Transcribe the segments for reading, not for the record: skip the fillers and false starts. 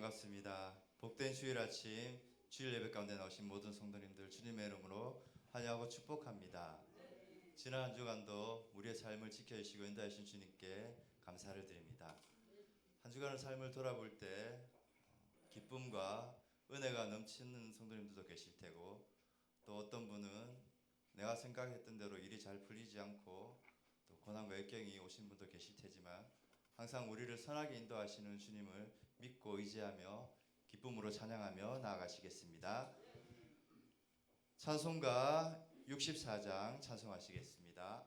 반갑습니다. 복된 주일 아침 주일 예배 가운데 나오신 모든 성도님들 주님의 이름으로 환영하고 축복합니다. 지난 한 주간도 우리의 삶을 지켜주시고 인도하신 주님께 감사를 드립니다. 한 주간의 삶을 돌아볼 때 기쁨과 은혜가 넘치는 성도님들도 계실 테고, 또 어떤 분은 내가 생각했던 대로 일이 잘 풀리지 않고 또 고난과 역경이 오신 분도 계실 테지만, 항상 우리를 선하게 인도하시는 주님을 믿고 의지하며 기쁨으로 찬양하며 나아가시겠습니다. 찬송가 64장 찬송하시겠습니다.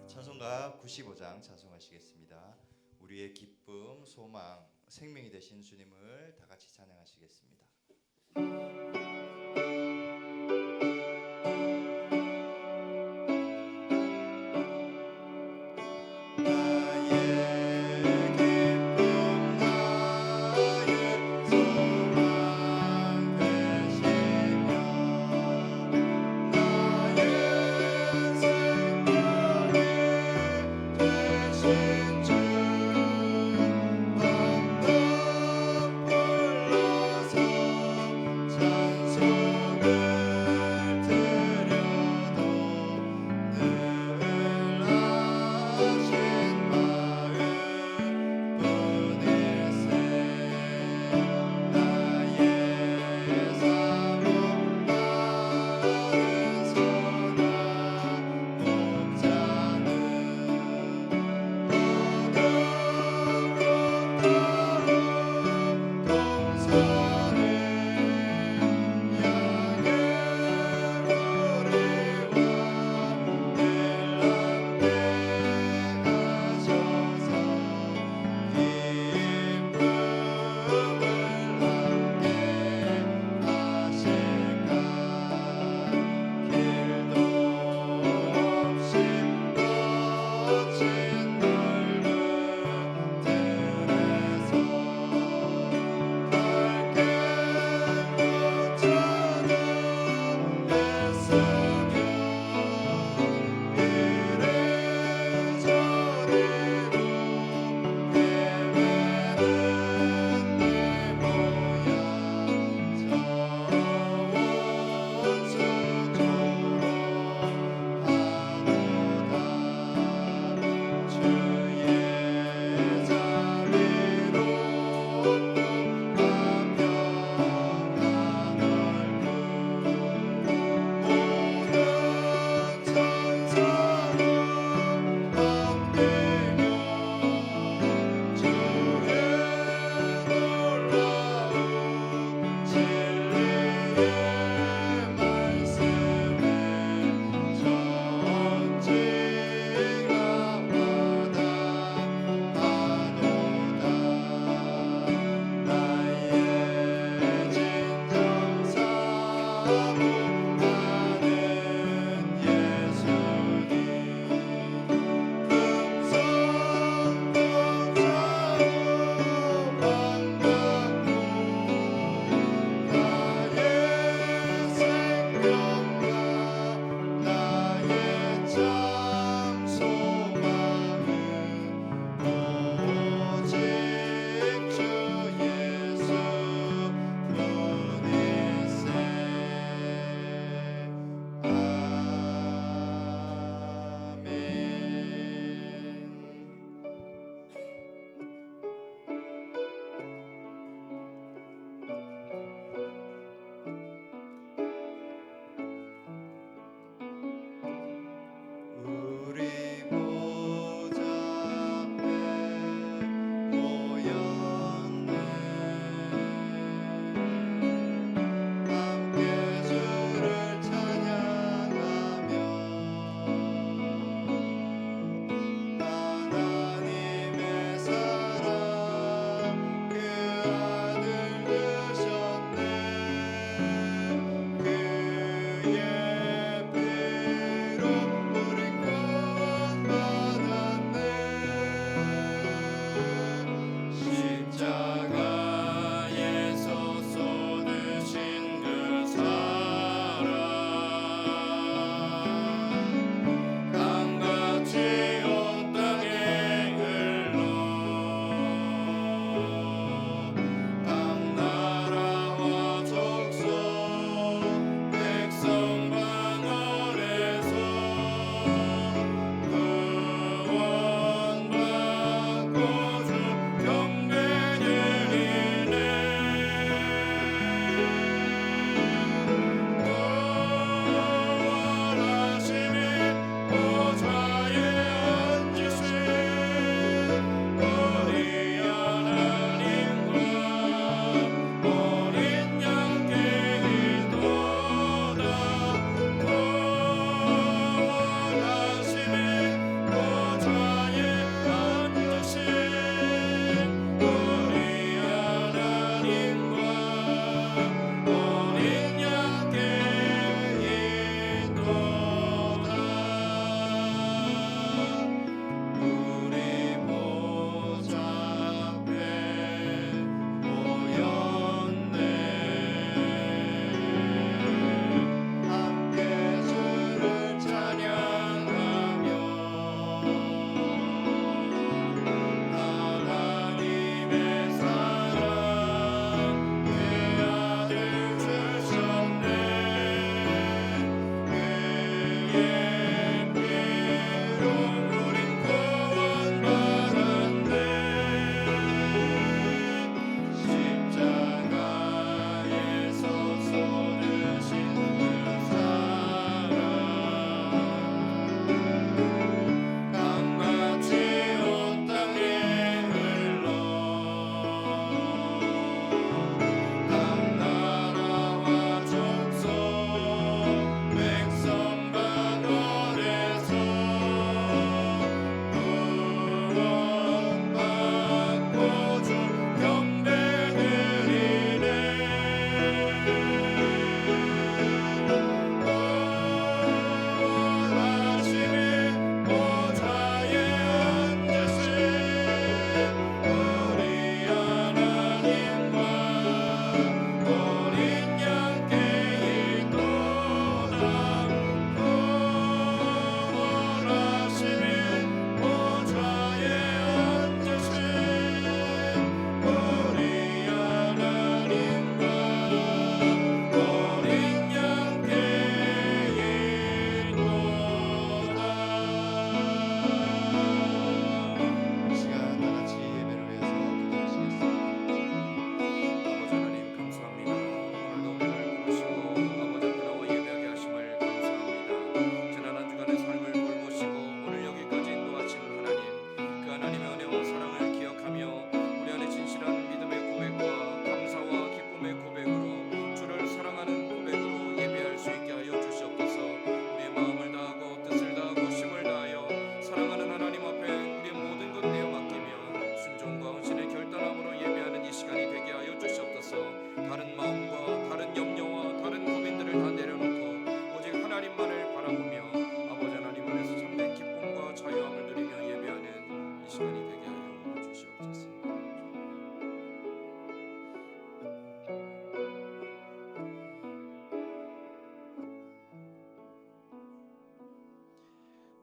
찬송가 95장 찬송하시겠습니다. 우리의 기쁨, 소망, 생명이 되신 주님을 다 같이 찬양하시겠습니다. 찬송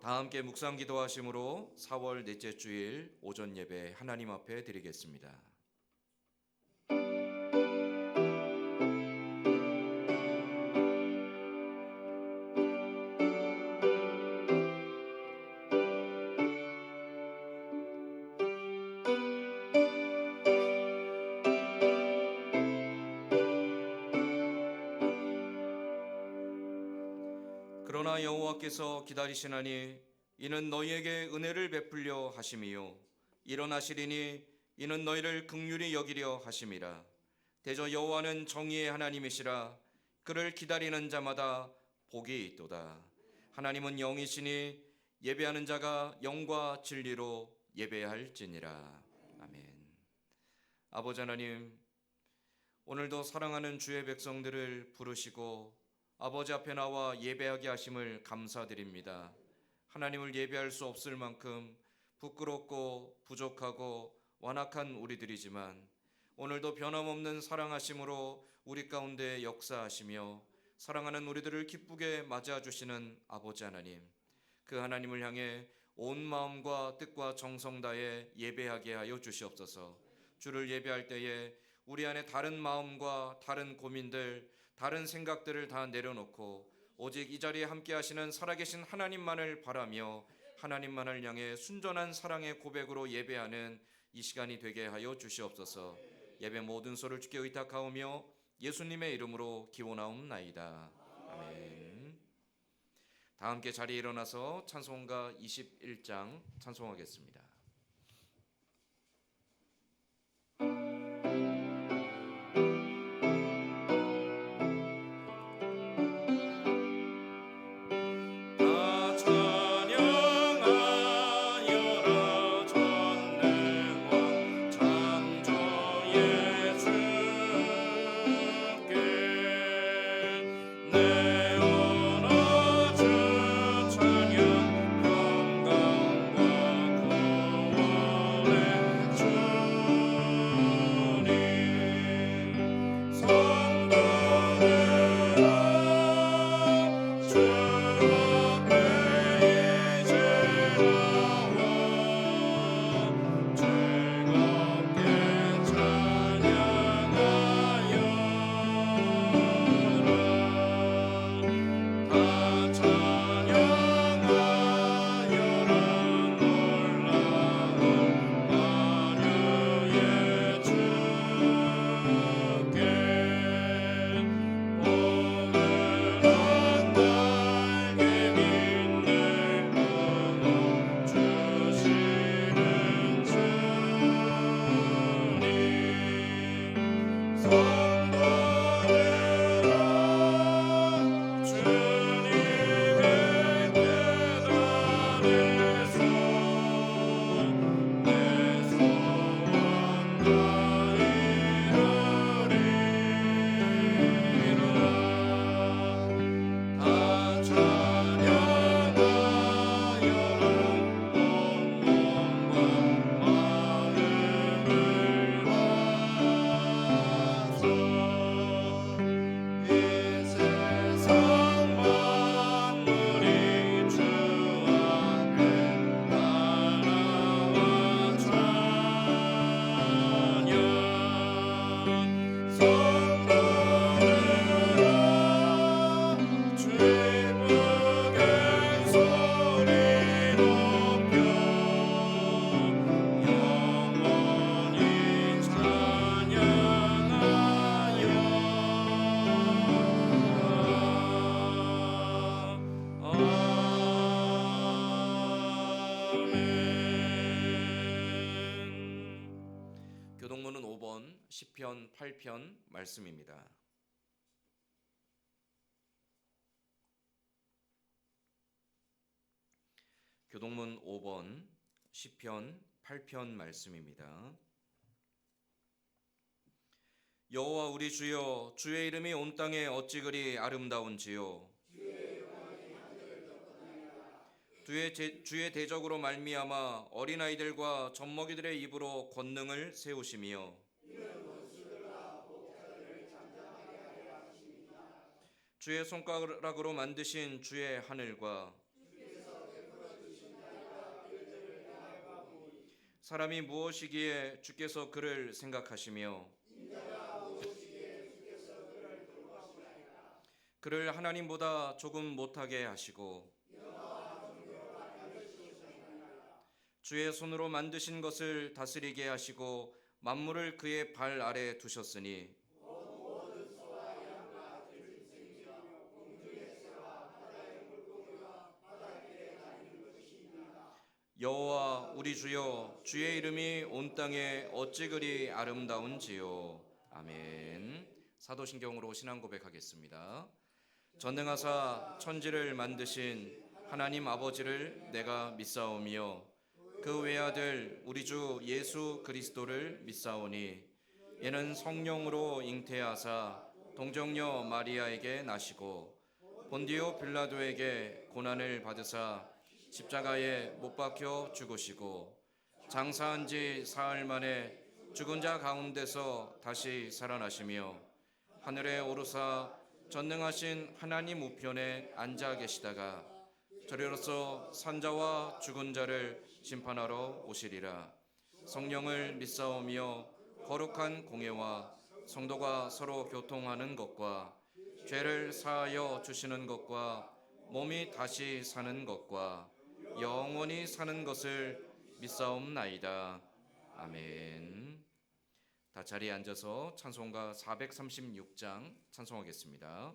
다 함께 묵상 기도하심으로 4월 넷째 주일 오전 예배 하나님 앞에 드리겠습니다. 그러나 여호와께서 기다리시나니 이는 너희에게 은혜를 베풀려 하심이요 일어나시리니 이는 너희를 긍휼히 여기려 하심이라. 대저 여호와는 정의의 하나님이시라. 그를 기다리는 자마다 복이 있도다. 하나님은 영이시니 예배하는 자가 영과 진리로 예배할지니라. 아멘. 아버지 하나님, 오늘도 사랑하는 주의 백성들을 부르시고 아버지 앞에 나와 예배하게 하심을 감사드립니다. 하나님을 예배할 수 없을 만큼 부끄럽고 부족하고 완악한 우리들이지만 오늘도 변함없는 사랑하심으로 우리 가운데 역사하시며 사랑하는 우리들을 기쁘게 맞아 주시는 아버지 하나님, 그 하나님을 향해 온 마음과 뜻과 정성 다해 예배하게 하여 주시옵소서. 주를 예배할 때에 우리 안에 다른 마음과 다른 고민들, 다른 생각들을 다 내려놓고 오직 이 자리에 함께 하시는 살아계신 하나님만을 바라며 하나님만을 향해 순전한 사랑의 고백으로 예배하는 이 시간이 되게 하여 주시옵소서. 예배 모든 소를 주께 의탁하오며 예수님의 이름으로 기원하옵나이다. 아멘. 다 함께 자리에 일어나서 찬송가 21장 찬송하겠습니다. 교동문은 5번 시편 8편 말씀입니다. 교동문 5번 시편 8편 말씀입니다. 여호와 우리 주여, 주의 이름이 온 땅에 어찌 그리 아름다운지요. 주의 대적으로 말미암아 어린아이들과 젖먹이들의 입으로 권능을 세우시며 주의 손가락으로 만드신 주의 하늘과 사람이 무엇이기에 주께서 그를 생각하시며 그를 하나님보다 조금 못하게 하시고 주의 손으로 만드신 것을 다스리게 하시고 만물을 그의 발 아래 두셨으니 여호와 우리 주여, 주의 이름이 온 땅에 어찌 그리 아름다운지요. 아멘. 사도신경으로 신앙 고백하겠습니다. 전능하사 천지를 만드신 하나님 아버지를 내가 믿사오며 그 외아들 우리 주 예수 그리스도를 믿사오니 이는 성령으로 잉태하사 동정녀 마리아에게 나시고 본디오 빌라도에게 고난을 받으사 십자가에 못 박혀 죽으시고 장사한 지 사흘 만에 죽은 자 가운데서 다시 살아나시며 하늘에 오르사 전능하신 하나님 우편에 앉아 계시다가 저리로서 산자와 죽은 자를 심판하러 오시리라. 성령을 믿사오며 거룩한 공예와 성도가 서로 교통하는 것과 죄를 사하여 주시는 것과 몸이 다시 사는 것과 영원히 사는 것을 믿사옵나이다. 아멘. 다 자리에 앉아서 찬송가 436장 찬송하겠습니다.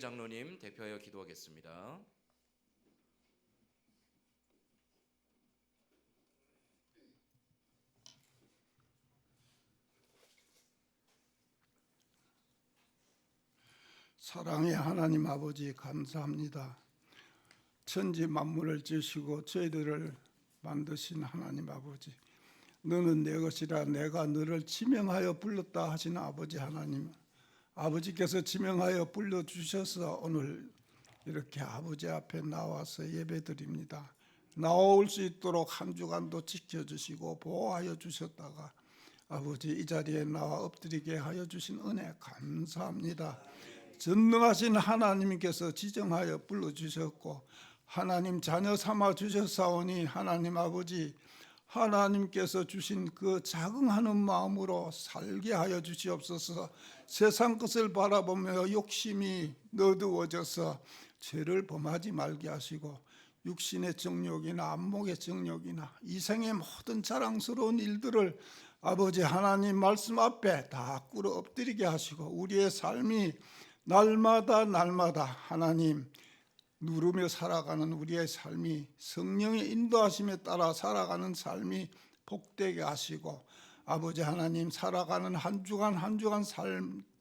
장로님 대표하여 기도하겠습니다. 사랑의 하나님 아버지 감사합니다. 천지 만물을 지으시고 저희들을 만드신 하나님 아버지, 너는 내 것이라 내가 너를 지명하여 불렀다 하신 아버지 하나님, 아버지께서 지명하여 불러주셔서 오늘 이렇게 아버지 앞에 나와서 예배드립니다. 나올 수 있도록 한 주간도 지켜주시고 보호하여 주셨다가 아버지 이 자리에 나와 엎드리게 하여 주신 은혜 감사합니다. 전능하신 하나님께서 지정하여 불러주셨고 하나님 자녀 삼아 주셨사오니 하나님 아버지, 하나님께서 주신 그 자긍하는 마음으로 살게 하여 주시옵소서. 세상 것을 바라보며 욕심이 너두어져서 죄를 범하지 말게 하시고 육신의 정욕이나 안목의 정욕이나 이생의 모든 자랑스러운 일들을 아버지 하나님 말씀 앞에 다 꿇어 엎드리게 하시고 우리의 삶이 날마다 하나님 누르며 살아가는 우리의 삶이 성령의 인도하심에 따라 살아가는 삶이 복되게 하시고 아버지 하나님 살아가는 한 주간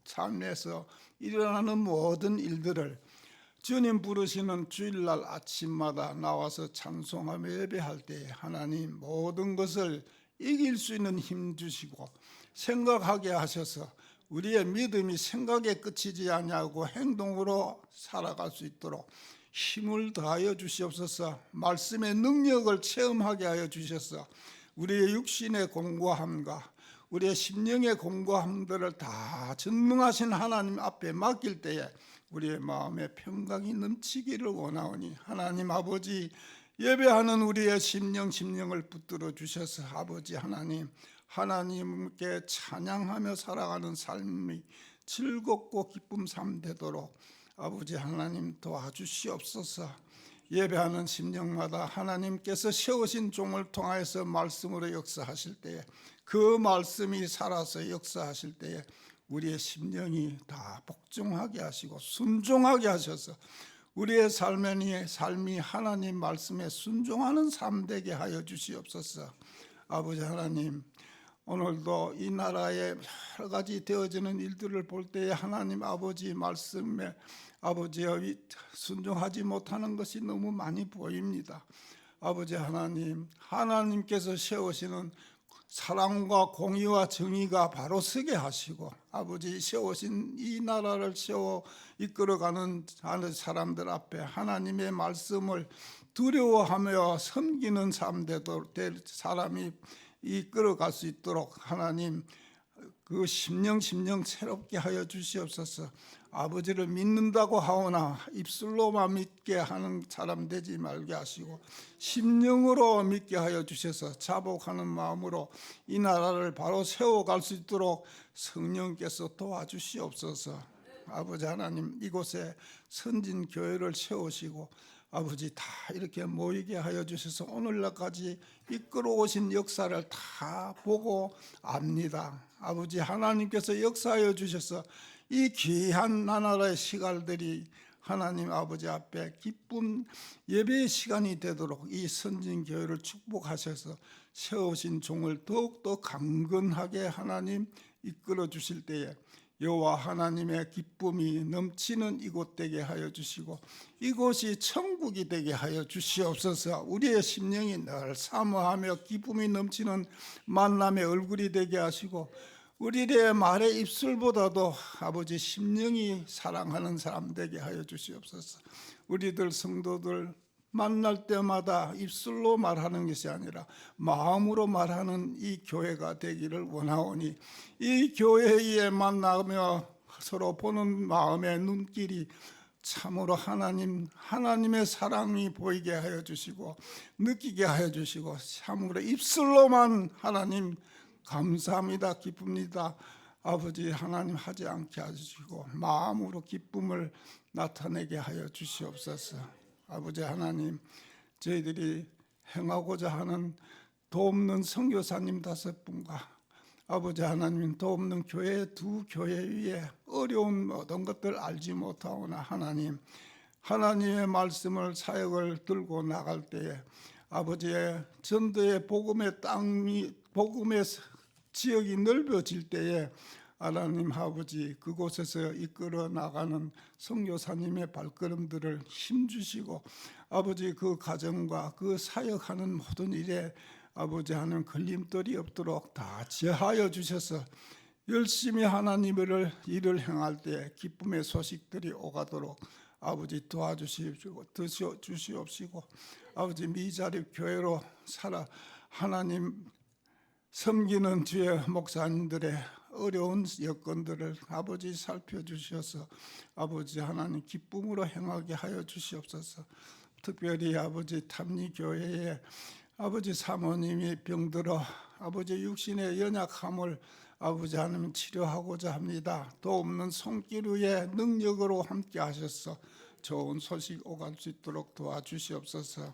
삶에서 일어나는 모든 일들을 주님 부르시는 주일날 아침마다 나와서 찬송하며 예배할 때 하나님 모든 것을 이길 수 있는 힘 주시고 생각하게 하셔서 우리의 믿음이 생각에 그치지 아니하고 행동으로 살아갈 수 있도록 힘을 더하여 주시옵소서. 말씀의 능력을 체험하게 하여 주셔서 우리의 육신의 공고함과 우리의 심령의 공고함들을 다 전능하신 하나님 앞에 맡길 때에 우리의 마음에 평강이 넘치기를 원하오니 하나님 아버지, 예배하는 우리의 심령을 붙들어 주셔서 아버지 하나님, 하나님께 찬양하며 살아가는 삶이 즐겁고 기쁨 삶 되도록 아버지 하나님 도와주시옵소서. 예배하는 심령마다 하나님께서 세우신 종을 통하여서 말씀으로 역사하실 때에 그 말씀이 살아서 역사하실 때에 우리의 심령이 다 복종하게 하시고 순종하게 하셔서 우리의 삶이 하나님 말씀에 순종하는 삶 되게 하여 주시옵소서. 아버지 하나님, 오늘도 이 나라에 여러 가지 되어지는 일들을 볼 때에 하나님 아버지 말씀에 아버지여 순종하지 못하는 것이 너무 많이 보입니다. 아버지 하나님, 하나님께서 세우시는 사랑과 공의와 정의가 바로 서게 하시고 아버지 세우신 이 나라를 세워 이끌어가는 사람들 앞에 하나님의 말씀을 두려워하며 섬기는 사람이 이끌어갈 수 있도록 하나님 그 심령 새롭게 하여 주시옵소서. 아버지를 믿는다고 하오나 입술로만 믿게 하는 사람 되지 말게 하시고 심령으로 믿게 하여 주셔서 자복하는 마음으로 이 나라를 바로 세워갈 수 있도록 성령께서 도와주시옵소서. 아버지 하나님, 이곳에 선진 교회를 세우시고 아버지 다 이렇게 모이게 하여 주셔서 오늘날까지 이끌어 오신 역사를 다 보고 압니다. 아버지 하나님께서 역사하여 주셔서 이 귀한 나라의 시간들이 하나님 아버지 앞에 기쁨 예배의 시간이 되도록 이 선진교회를 축복하셔서 세우신 종을 더욱더 강건하게 하나님 이끌어 주실 때에 여호와 하나님의 기쁨이 넘치는 이곳 되게 하여 주시고 이곳이 천국이 되게 하여 주시옵소서. 우리의 심령이 늘 사모하며 기쁨이 넘치는 만남의 얼굴이 되게 하시고 우리의 말의 입술보다도 아버지 심령이 사랑하는 사람 되게 하여 주시옵소서. 우리들 성도들 만날 때마다 입술로 말하는 것이 아니라 마음으로 말하는 이 교회가 되기를 원하오니 이 교회에 만나며 서로 보는 마음의 눈길이 참으로 하나님의 사랑이 보이게 하여 주시고 느끼게 하여 주시고 참으로 입술로만 하나님 감사합니다, 기쁩니다, 아버지 하나님 하지 않게 하시고 마음으로 기쁨을 나타내게 하여 주시옵소서. 아버지 하나님, 저희들이 행하고자 하는 돕는 선교사님 5분과 아버지 하나님 돕는 교회 2교회 위에 어려운 모든 것들 알지 못하오나 하나님의 말씀을 사역을 들고 나갈 때에 아버지의 전도의 복음의 지역이 넓어질 때에 하나님 아버지 그곳에서 이끌어 나가는 선교사님의 발걸음들을 힘주시고 아버지 그 가정과 그 사역하는 모든 일에 아버지 하는 걸림돌이 없도록 다 지하여 주셔서 열심히 하나님의 일을 행할 때 기쁨의 소식들이 오가도록 아버지 도와주시옵시고 아버지 미자립 교회로 살아 하나님 섬기는 주의 목사님들의 어려운 여건들을 아버지 살펴주셔서 아버지 하나님 기쁨으로 행하게 하여 주시옵소서. 특별히 아버지 탐리교회에 아버지 사모님이 병들어 아버지 육신의 연약함을 아버지 하나님 치료하고자 합니다. 또 없는 손길 위에 능력으로 함께 하셔서 좋은 소식 오갈 수 있도록 도와주시옵소서.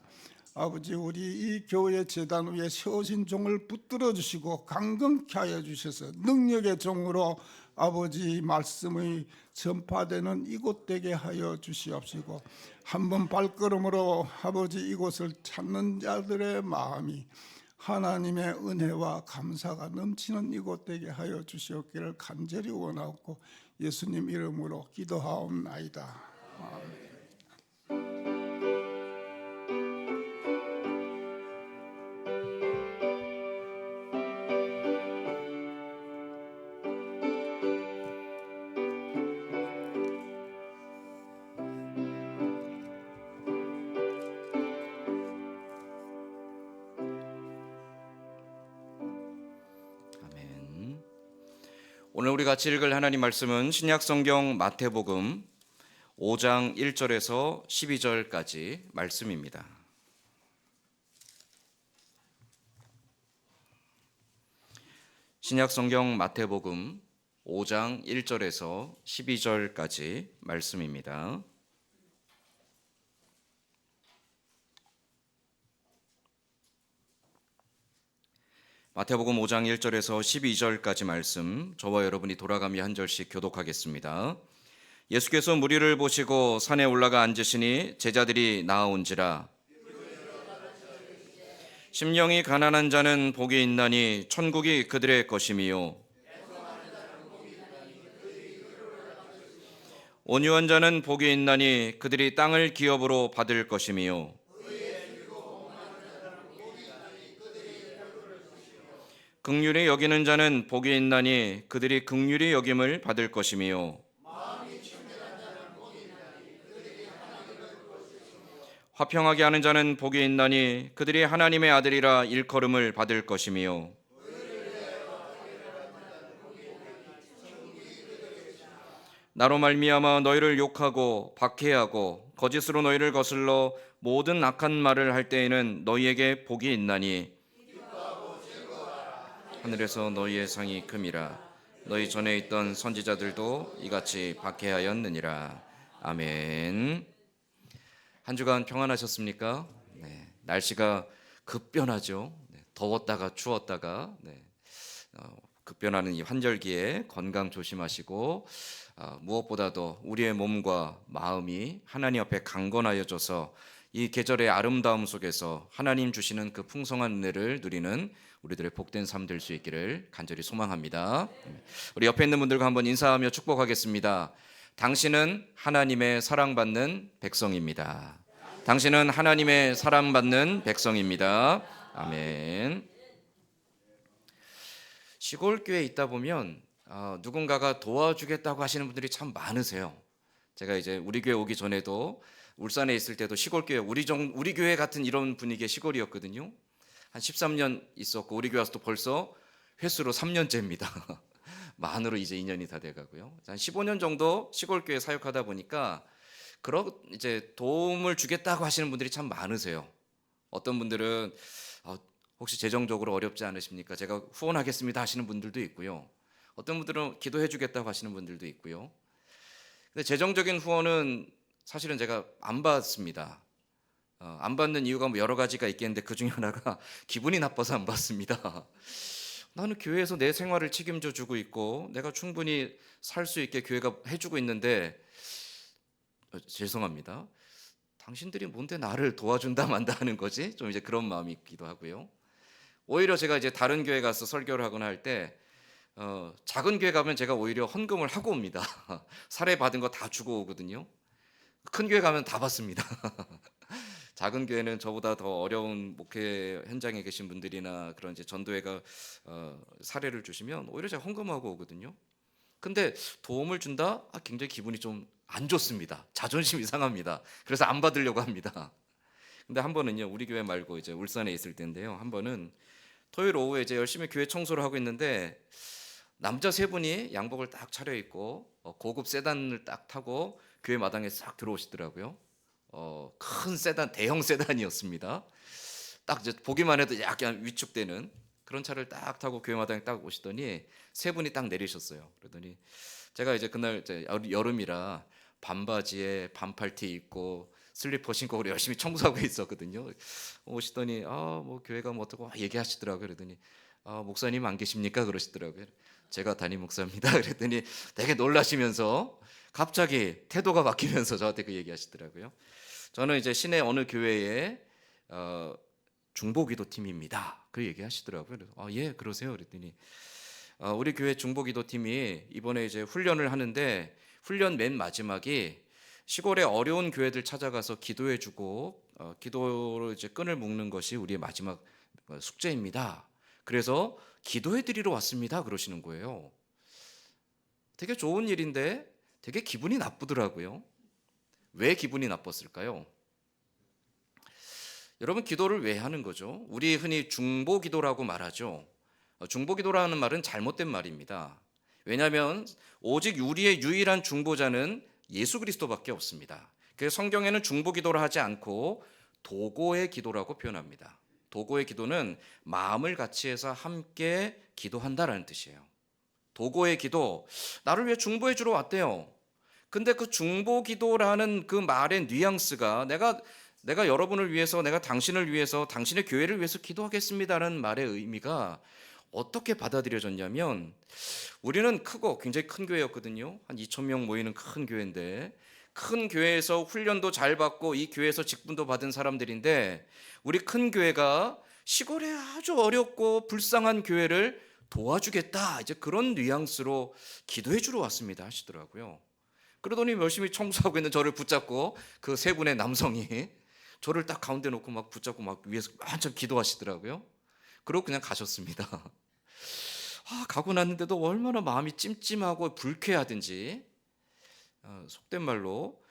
아버지 우리 이 교회 재단 위에 세우신 종을 붙들어 주시고 강건케 하여 주셔서 능력의 종으로 아버지 말씀의 전파되는 이곳 되게 하여 주시옵시고 한 번 발걸음으로 아버지 이곳을 찾는 자들의 마음이 하나님의 은혜와 감사가 넘치는 이곳 되게 하여 주시옵기를 간절히 원하옵고 예수님 이름으로 기도하옵나이다. 아멘. 아멘. 오늘 우리 같이 읽을 하나님 말씀은 신약성경 마태복음 5장 1절에서 12절까지 말씀입니다. 신약성경 마태복음 5장 1절에서 12절까지 말씀입니다. 마태복음 5장 1절에서 12절까지 말씀, 저와 여러분이 돌아가며 한 절씩 교독하겠습니다. 예수께서 무리를 보시고 산에 올라가 앉으시니 제자들이 나아온지라. 심령이 가난한 자는 복이 있나니 천국이 그들의 것임이요 온유한 자는 복이 있나니 그들이 땅을 기업으로 받을 것임이요 긍휼히 여기는 자는 복이 있나니 그들이 긍휼히 여김을 받을 것임이요 화평하게 하는 자는 복이 있나니 그들이 하나님의 아들이라 일컬음을 받을 것임이요 나로 말미암아 너희를 욕하고 박해하고 거짓으로 너희를 거슬러 모든 악한 말을 할 때에는 너희에게 복이 있나니 하늘에서 너희의 상이 큼이라. 너희 전에 있던 선지자들도 이같이 박해하였느니라. 아멘. 한 주간 평안하셨습니까? 네, 날씨가 급변하죠. 네, 더웠다가 추웠다가 급변하는 이 환절기에 건강 조심하시고 무엇보다도 우리의 몸과 마음이 하나님 앞에 강건하여져서 이 계절의 아름다움 속에서 하나님 주시는 그 풍성한 은혜를 누리는 우리들의 복된 삶 될 수 있기를 간절히 소망합니다. 우리 옆에 있는 분들과 한번 인사하며 축복하겠습니다. 당신은 하나님의 사랑받는 백성입니다. 당신은 하나님의 사랑받는 백성입니다. 아멘. 시골 교회에 있다 보면 누군가가 도와주겠다고 하시는 분들이 참 많으세요. 제가 이제 우리 교회 오기 전에도 울산에 있을 때도 시골 교회 우리 교회 같은 이런 분위기의 시골이었거든요. 한 13년 있었고 우리 교회 와서 또 벌써 횟수로 3년째입니다. 만으로 이제 2년이 다 돼가고요. 한 15년 정도 시골 교회 사역하다 보니까 이제 도움을 주겠다고 하시는 분들이 참 많으세요. 어떤 분들은 혹시 재정적으로 어렵지 않으십니까? 제가 후원하겠습니다 하시는 분들도 있고요. 어떤 분들은 기도해 주겠다고 하시는 분들도 있고요. 근데 재정적인 후원은 사실은 제가 안 받습니다. 안 받는 이유가 뭐 여러 가지가 있겠는데 그 중에 하나가 기분이 나빠서 안 받습니다. 나는 교회에서 내 생활을 책임져 주고 있고 내가 충분히 살 수 있게 교회가 해주고 있는데 죄송합니다. 당신들이 뭔데 나를 도와준다 만다 하는 거지? 좀 이제 그런 마음이 있기도 하고요. 오히려 제가 이제 다른 교회 가서 설교를 하거나 할 때 작은 교회 가면 제가 오히려 헌금을 하고 옵니다. 사례 받은 거 다 주고 오거든요. 큰 교회 가면 다 받습니다. 작은 교회는 저보다 더 어려운 목회 현장에 계신 분들이나 그런 이제 전도회가 사례를 주시면 오히려 제가 헌금하고 오거든요. 근데 도움을 준다? 굉장히 기분이 좀 안 좋습니다. 자존심이 상합니다. 그래서 안 받으려고 합니다. 근데 한 번은요, 우리 교회 말고 이제 울산에 있을 때인데요. 한 번은 토요일 오후에 이제 열심히 교회 청소를 하고 있는데 남자 세 분이 양복을 딱 차려입고 고급 세단을 딱 타고 교회 마당에 싹 들어오시더라고요. 큰 세단, 대형 세단이었습니다. 딱 이제 보기만 해도 약간 위축되는 그런 차를 딱 타고 교회 마당에 딱 오시더니 세 분이 딱 내리셨어요. 그러더니 제가 이제 그날 이제 여름이라 반바지에 반팔티 입고 슬리퍼 신고 우리 열심히 청소하고 있었거든요. 오시더니 뭐 교회가 뭐 어떻고 얘기하시더라고요. 그러더니 목사님 안 계십니까? 그러시더라고요. 제가 담임 목사입니다. 그랬더니 되게 놀라시면서 갑자기 태도가 바뀌면서 저한테 그 얘기하시더라고요. 저는 이제 시내 어느 교회에 중보기도팀입니다. 그 얘기하시더라고요. 그래서 예, 그러세요. 그랬더니 우리 교회 중보기도팀이 이번에 이제 훈련을 하는데 훈련 맨 마지막이 시골의 어려운 교회들 찾아가서 기도해주고 기도로 이제 끈을 묶는 것이 우리의 마지막 숙제입니다. 그래서 기도해드리러 왔습니다. 그러시는 거예요. 되게 좋은 일인데 되게 기분이 나쁘더라고요. 왜 기분이 나빴을까요? 여러분, 기도를 왜 하는 거죠? 우리 흔히 중보기도라고 말하죠. 중보기도라는 말은 잘못된 말입니다. 왜냐하면 오직 우리의 유일한 중보자는 예수 그리스도밖에 없습니다. 그래서 성경에는 중보기도를 하지 않고 도고의 기도라고 표현합니다. 도고의 기도는 마음을 같이 해서 함께 기도한다라는 뜻이에요. 도고의 기도, 나를 위해 중보해 주러 왔대요. 근데 그 중보기도라는 그 말의 뉘앙스가 내가 여러분을 위해서, 내가 당신을 위해서, 당신의 교회를 위해서 기도하겠습니다라는 말의 의미가 어떻게 받아들여졌냐면, 우리는 크고 굉장히 큰 교회였거든요. 한 2,000명 모이는 큰 교회인데, 큰 교회에서 훈련도 잘 받고 이 교회에서 직분도 받은 사람들인데, 우리 큰 교회가 시골에 아주 어렵고 불쌍한 교회를 도와주겠다, 이제 그런 뉘앙스로 기도해 주러 왔습니다 하시더라고요. 그러더니 열심히 청소하고 있는 저를 붙잡고 그 세 분의 남성이 저를 딱 가운데 놓고 막 붙잡고 막 위에서 한참 기도하시더라고요. 그러고 그냥 가셨습니다. 가고 났는데도 얼마나 마음이 찜찜하고 불쾌하든지, 속된 말로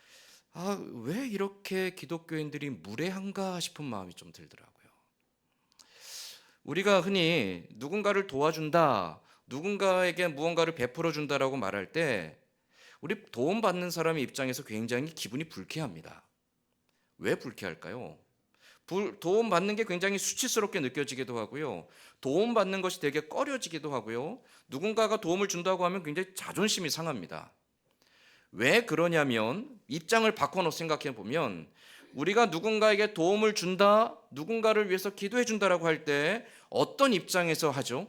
왜 이렇게 기독교인들이 무례한가 싶은 마음이 좀 들더라고요. 우리가 흔히 누군가를 도와준다, 누군가에게 무언가를 베풀어 준다라고 말할 때 우리 도움받는 사람의 입장에서 굉장히 기분이 불쾌합니다. 왜 불쾌할까요? 도움받는 게 굉장히 수치스럽게 느껴지기도 하고요. 도움받는 것이 되게 꺼려지기도 하고요. 누군가가 도움을 준다고 하면 굉장히 자존심이 상합니다. 왜 그러냐면, 입장을 바꿔놓고 생각해 보면 우리가 누군가에게 도움을 준다, 누군가를 위해서 기도해 준다라고 할 때 어떤 입장에서 하죠?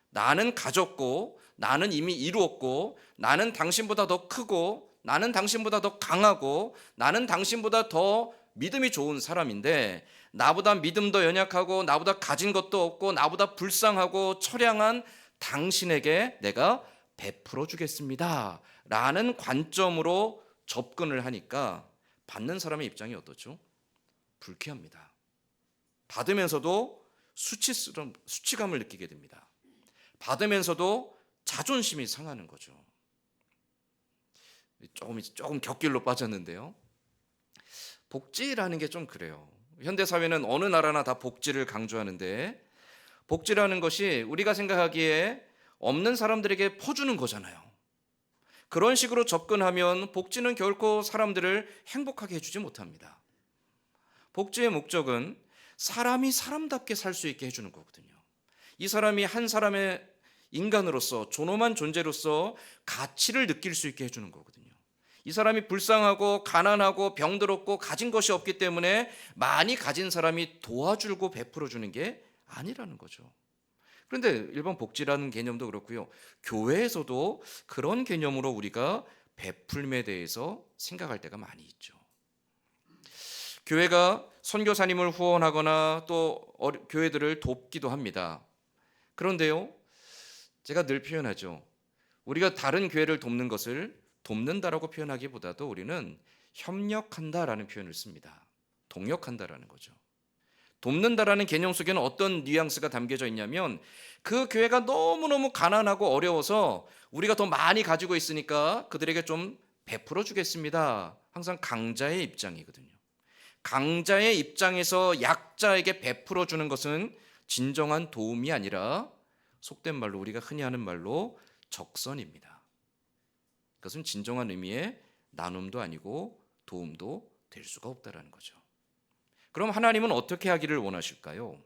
나는 가졌고, 나는 이미 이루었고, 나는 당신보다 더 크고, 나는 당신보다 더 강하고, 나는 당신보다 더 믿음이 좋은 사람인데, 나보다 믿음도 연약하고, 나보다 가진 것도 없고, 나보다 불쌍하고 처량한 당신에게 내가 베풀어 주겠습니다 라는 관점으로 접근을 하니까 받는 사람의 입장이 어떻죠? 불쾌합니다. 받으면서도 수치감을 느끼게 됩니다. 받으면서도 자존심이 상하는 거죠. 조금 곁길로 빠졌는데요. 복지라는 게 좀 그래요. 현대사회는 어느 나라나 다 복지를 강조하는데, 복지라는 것이 우리가 생각하기에 없는 사람들에게 퍼주는 거잖아요. 그런 식으로 접근하면 복지는 결코 사람들을 행복하게 해주지 못합니다. 복지의 목적은 사람이 사람답게 살 수 있게 해주는 거거든요. 이 사람이 한 사람의 인간으로서, 존엄한 존재로서 가치를 느낄 수 있게 해주는 거거든요. 이 사람이 불쌍하고 가난하고 병들었고 가진 것이 없기 때문에 많이 가진 사람이 도와주고 베풀어 주는 게 아니라는 거죠. 그런데 일반 복지라는 개념도 그렇고요. 교회에서도 그런 개념으로 우리가 베풀림에 대해서 생각할 때가 많이 있죠. 교회가 선교사님을 후원하거나 또 교회들을 돕기도 합니다. 그런데요, 제가 늘 표현하죠. 우리가 다른 교회를 돕는 것을 돕는다라고 표현하기보다도 우리는 협력한다라는 표현을 씁니다. 동역한다라는 거죠. 돕는다라는 개념 속에는 어떤 뉘앙스가 담겨져 있냐면 그 교회가 너무너무 가난하고 어려워서 우리가 더 많이 가지고 있으니까 그들에게 좀 베풀어 주겠습니다. 항상 강자의 입장이거든요. 강자의 입장에서 약자에게 베풀어 주는 것은 진정한 도움이 아니라 속된 말로 우리가 흔히 하는 말로 적선입니다. 그것은 진정한 의미의 나눔도 아니고 도움도 될 수가 없다라는 거죠. 그럼 하나님은 어떻게 하기를 원하실까요?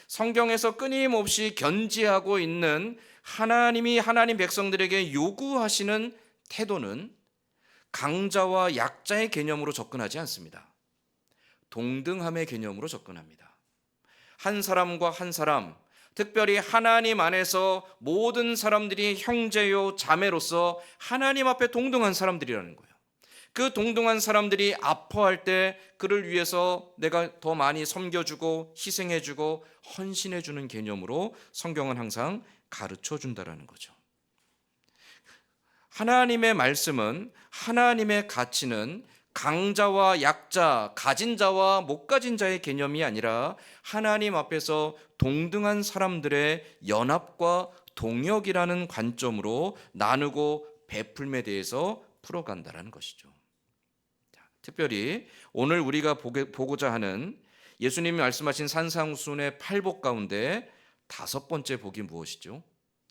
성경에서 끊임없이 견지하고 있는 하나님이 하나님 백성들에게 요구하시는 태도는 강자와 약자의 개념으로 접근하지 않습니다. 동등함의 개념으로 접근합니다. 한 사람과 한 사람, 특별히 하나님 안에서 모든 사람들이 형제요 자매로서 하나님 앞에 동등한 사람들이라는 거예요. 그 동등한 사람들이 아파할 때 그를 위해서 내가 더 많이 섬겨주고 희생해주고 헌신해주는 개념으로 성경은 항상 가르쳐준다라는 거죠. 하나님의 말씀은, 하나님의 가치는 강자와 약자, 가진 자와 못 가진 자의 개념이 아니라 하나님 앞에서 동등한 사람들의 연합과 동역이라는 관점으로 나누고 베풀매 대해서 풀어간다는 것이죠. 특별히 오늘 우리가 보고자 하는 예수님이 말씀하신 산상수훈의 8복 가운데 5번째 복이 무엇이죠?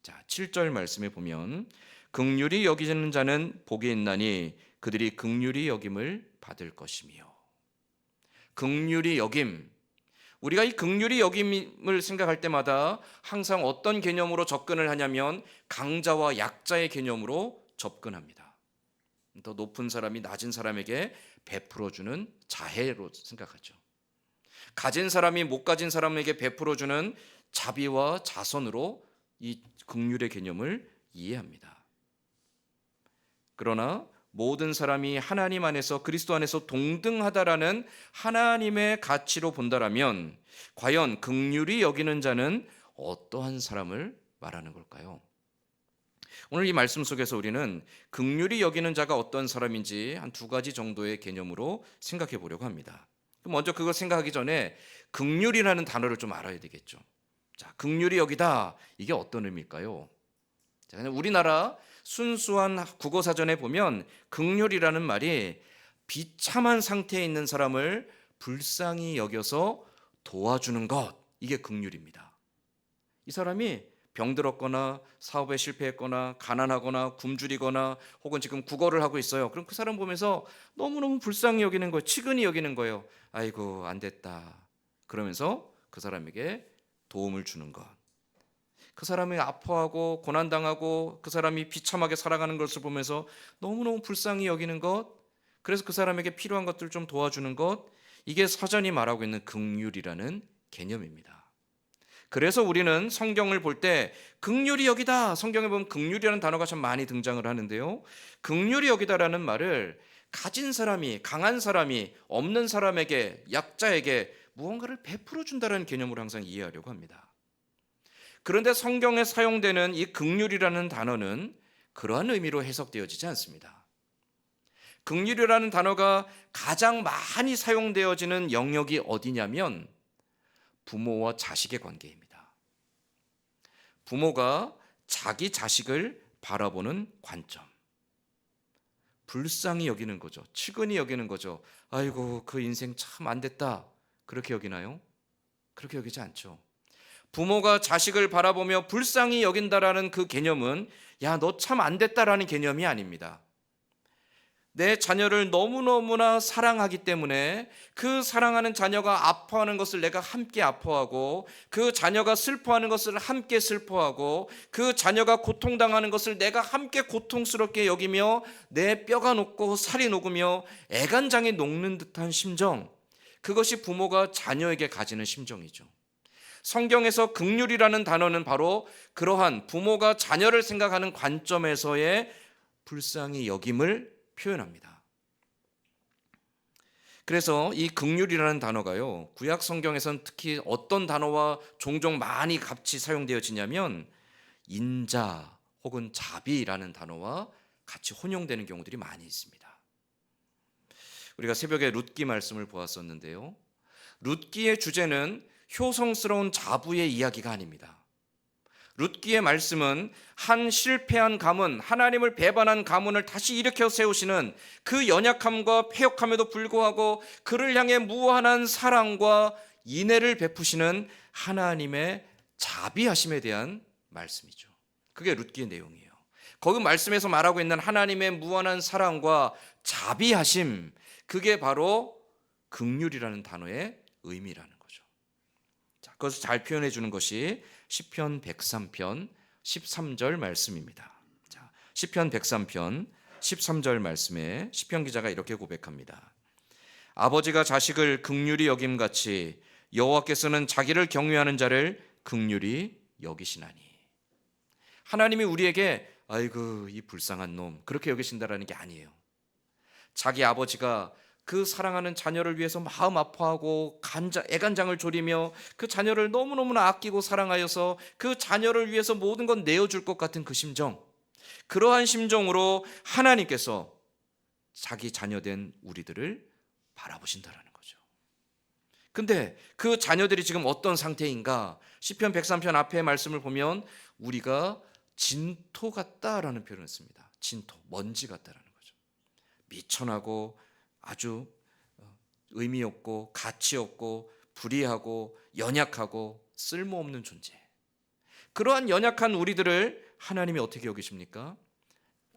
자, 7절 말씀에 보면 긍휼히 여기는 자는 복이 있나니 그들이 긍휼히 여김을 받을 것이며. 긍휼히 여김. 우리가 이 긍휼히 여김을 생각할 때마다 항상 어떤 개념으로 접근을 하냐면 강자와 약자의 개념으로 접근합니다. 더 높은 사람이 낮은 사람에게 베풀어주는 자애로 생각하죠. 가진 사람이 못 가진 사람에게 베풀어주는 자비와 자선으로 이 긍휼의 개념을 이해합니다. 그러나 모든 사람이 하나님 안에서 그리스도 안에서 동등하다라는 하나님의 가치로 본다라면 과연 긍휼히 여기는 자는 어떠한 사람을 말하는 걸까요? 오늘 이 말씀 속에서 우리는 긍휼히 여기는 자가 어떤 사람인지 한 2가지 정도의 개념으로 생각해 보려고 합니다. 먼저 그걸 생각하기 전에 긍휼이라는 단어를 좀 알아야 되겠죠. 자, 긍휼히 여기다, 이게 어떤 의미일까요? 자, 그냥 우리나라 순수한 국어사전에 보면 긍휼이라는 말이 비참한 상태에 있는 사람을 불쌍히 여겨서 도와주는 것, 이게 긍휼입니다. 이 사람이 병들었거나 사업에 실패했거나 가난하거나 굶주리거나 혹은 지금 구걸을 하고 있어요. 그럼 그 사람 보면서 너무너무 불쌍히 여기는 거예요. 치근히 여기는 거예요. 아이고 안 됐다. 그러면서 그 사람에게 도움을 주는 것. 그 사람이 아파하고 고난당하고 그 사람이 비참하게 살아가는 것을 보면서 너무너무 불쌍히 여기는 것, 그래서 그 사람에게 필요한 것들 좀 도와주는 것, 이게 사전이 말하고 있는 긍휼이라는 개념입니다. 그래서 우리는 성경을 볼 때 긍휼히 여기다, 성경에 보면 긍휼이라는 단어가 참 많이 등장을 하는데요, 긍휼히 여기다라는 말을 가진 사람이, 강한 사람이 없는 사람에게, 약자에게 무언가를 베풀어 준다는 개념으로 항상 이해하려고 합니다. 그런데 성경에 사용되는 이 긍휼이라는 단어는 그러한 의미로 해석되어지지 않습니다. 긍휼이라는 단어가 가장 많이 사용되어지는 영역이 어디냐면 부모와 자식의 관계입니다. 부모가 자기 자식을 바라보는 관점. 불쌍히 여기는 거죠. 측은히 여기는 거죠. 아이고 그 인생 참 안 됐다. 그렇게 여기나요? 그렇게 여기지 않죠. 부모가 자식을 바라보며 불쌍히 여긴다라는 그 개념은 야, 너 참 안 됐다라는 개념이 아닙니다. 내 자녀를 너무너무나 사랑하기 때문에 그 사랑하는 자녀가 아파하는 것을 내가 함께 아파하고, 그 자녀가 슬퍼하는 것을 함께 슬퍼하고, 그 자녀가 고통당하는 것을 내가 함께 고통스럽게 여기며 내 뼈가 녹고 살이 녹으며 애간장이 녹는 듯한 심정, 그것이 부모가 자녀에게 가지는 심정이죠. 성경에서 긍휼이라는 단어는 바로 그러한 부모가 자녀를 생각하는 관점에서의 불쌍히 여김을 표현합니다. 그래서 이 긍휼이라는 단어가요, 구약 성경에서는 특히 어떤 단어와 종종 많이 같이 사용되어지냐면 인자 혹은 자비라는 단어와 같이 혼용되는 경우들이 많이 있습니다. 우리가 새벽에 룻기 말씀을 보았었는데요. 룻기의 주제는 효성스러운 자부의 이야기가 아닙니다. 룻기의 말씀은 한 실패한 가문, 하나님을 배반한 가문을 다시 일으켜 세우시는 그 연약함과 패역함에도 불구하고 그를 향해 무한한 사랑과 인애를 베푸시는 하나님의 자비하심에 대한 말씀이죠. 그게 룻기의 내용이에요. 거기 말씀에서 말하고 있는 하나님의 무한한 사랑과 자비하심, 그게 바로 긍휼이라는 단어의 의미라는 거죠. 자, 그것을 잘 표현해 주는 것이 시편 103편 13절 말씀입니다. 자, 시편 103편 13절 말씀에 시편 기자가 이렇게 고백합니다. 아버지가 자식을 긍휼히 여김같이 여호와께서는 자기를 경외하는 자를 긍휼히 여기시나니. 하나님이 우리에게 아이고 이 불쌍한 놈 그렇게 여기신다라는 게 아니에요. 자기 아버지가 그 사랑하는 자녀를 위해서 마음 아파하고 애간장을 졸이며 그 자녀를 너무너무나 아끼고 사랑하여서 그 자녀를 위해서 모든 건 내어줄 것 같은 그 심정, 그러한 심정으로 하나님께서 자기 자녀된 우리들을 바라보신다라는 거죠. 근데 그 자녀들이 지금 어떤 상태인가? 시편 103편 앞에 말씀을 보면 우리가 진토 같다라는 표현을 씁니다. 진토, 먼지 같다라는 거죠. 미천하고 아주 의미 없고 가치 없고 불의하고 연약하고 쓸모없는 존재. 그러한 연약한 우리들을 하나님이 어떻게 여기십니까?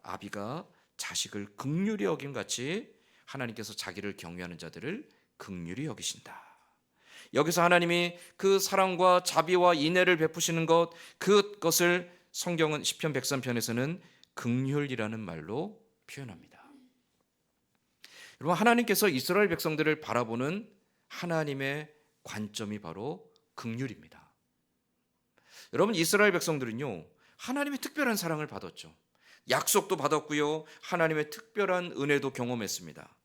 아비가 자식을 긍휼히 여김같이 하나님께서 자기를 경외하는 자들을 긍휼히 여기신다. 여기서 하나님이 그 사랑과 자비와 인애를 베푸시는 것, 그것을 성경은 시편 103편에서는 긍휼이라는 말로 표현합니다. 여러분, 하나님께서 이스라엘 백성들을 바라보는 하나님의 관점이 바로 긍휼입니다. 여러분, 이스라엘 백성들은요, 하나님의 특별한 사랑을 받았죠. 약속도 받았고요, 하나님의 특별한 은혜도 경험했습니다.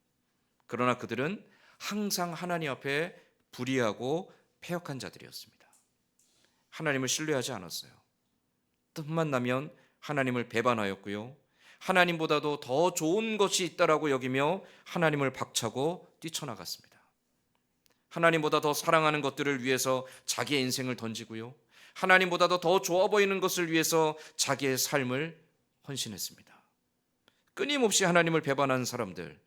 그러나 그들은 항상 하나님 앞에 불의하고 패역한 자들이었습니다. 하나님을 신뢰하지 않았어요. 틈만 나면 하나님을 배반하였고요, 하나님보다도 더 좋은 것이 있다라고 여기며 하나님을 박차고 뛰쳐나갔습니다. 하나님보다 더 사랑하는 것들을 위해서 자기의 인생을 던지고요, 하나님보다도 더 좋아 보이는 것을 위해서 자기의 삶을 헌신했습니다. 끊임없이 하나님을 배반하는 사람들,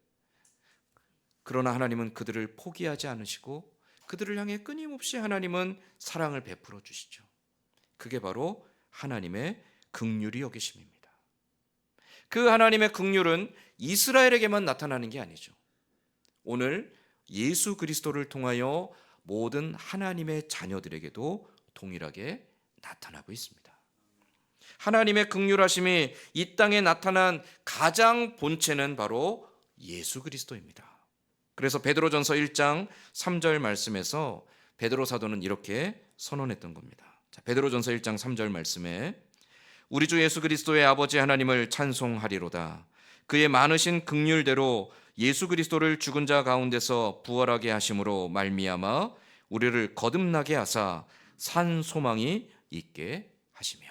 그러나 하나님은 그들을 포기하지 않으시고 그들을 향해 끊임없이 하나님은 사랑을 베풀어 주시죠. 그게 바로 하나님의 긍휼히 여기심입니다. 그 하나님의 긍휼은 이스라엘에게만 나타나는 게 아니죠. 오늘 예수 그리스도를 통하여 모든 하나님의 자녀들에게도 동일하게 나타나고 있습니다. 하나님의 긍휼하심이 이 땅에 나타난 가장 본체는 바로 예수 그리스도입니다. 그래서 베드로전서 1장 3절 말씀에서 베드로 사도는 이렇게 선언했던 겁니다. 자, 베드로전서 1장 3절 말씀에 우리 주 예수 그리스도의 아버지 하나님을 찬송하리로다. 그의 많으신 긍휼대로 예수 그리스도를 죽은 자 가운데서 부활하게 하심으로 말미암아 우리를 거듭나게 하사 산 소망이 있게 하시며.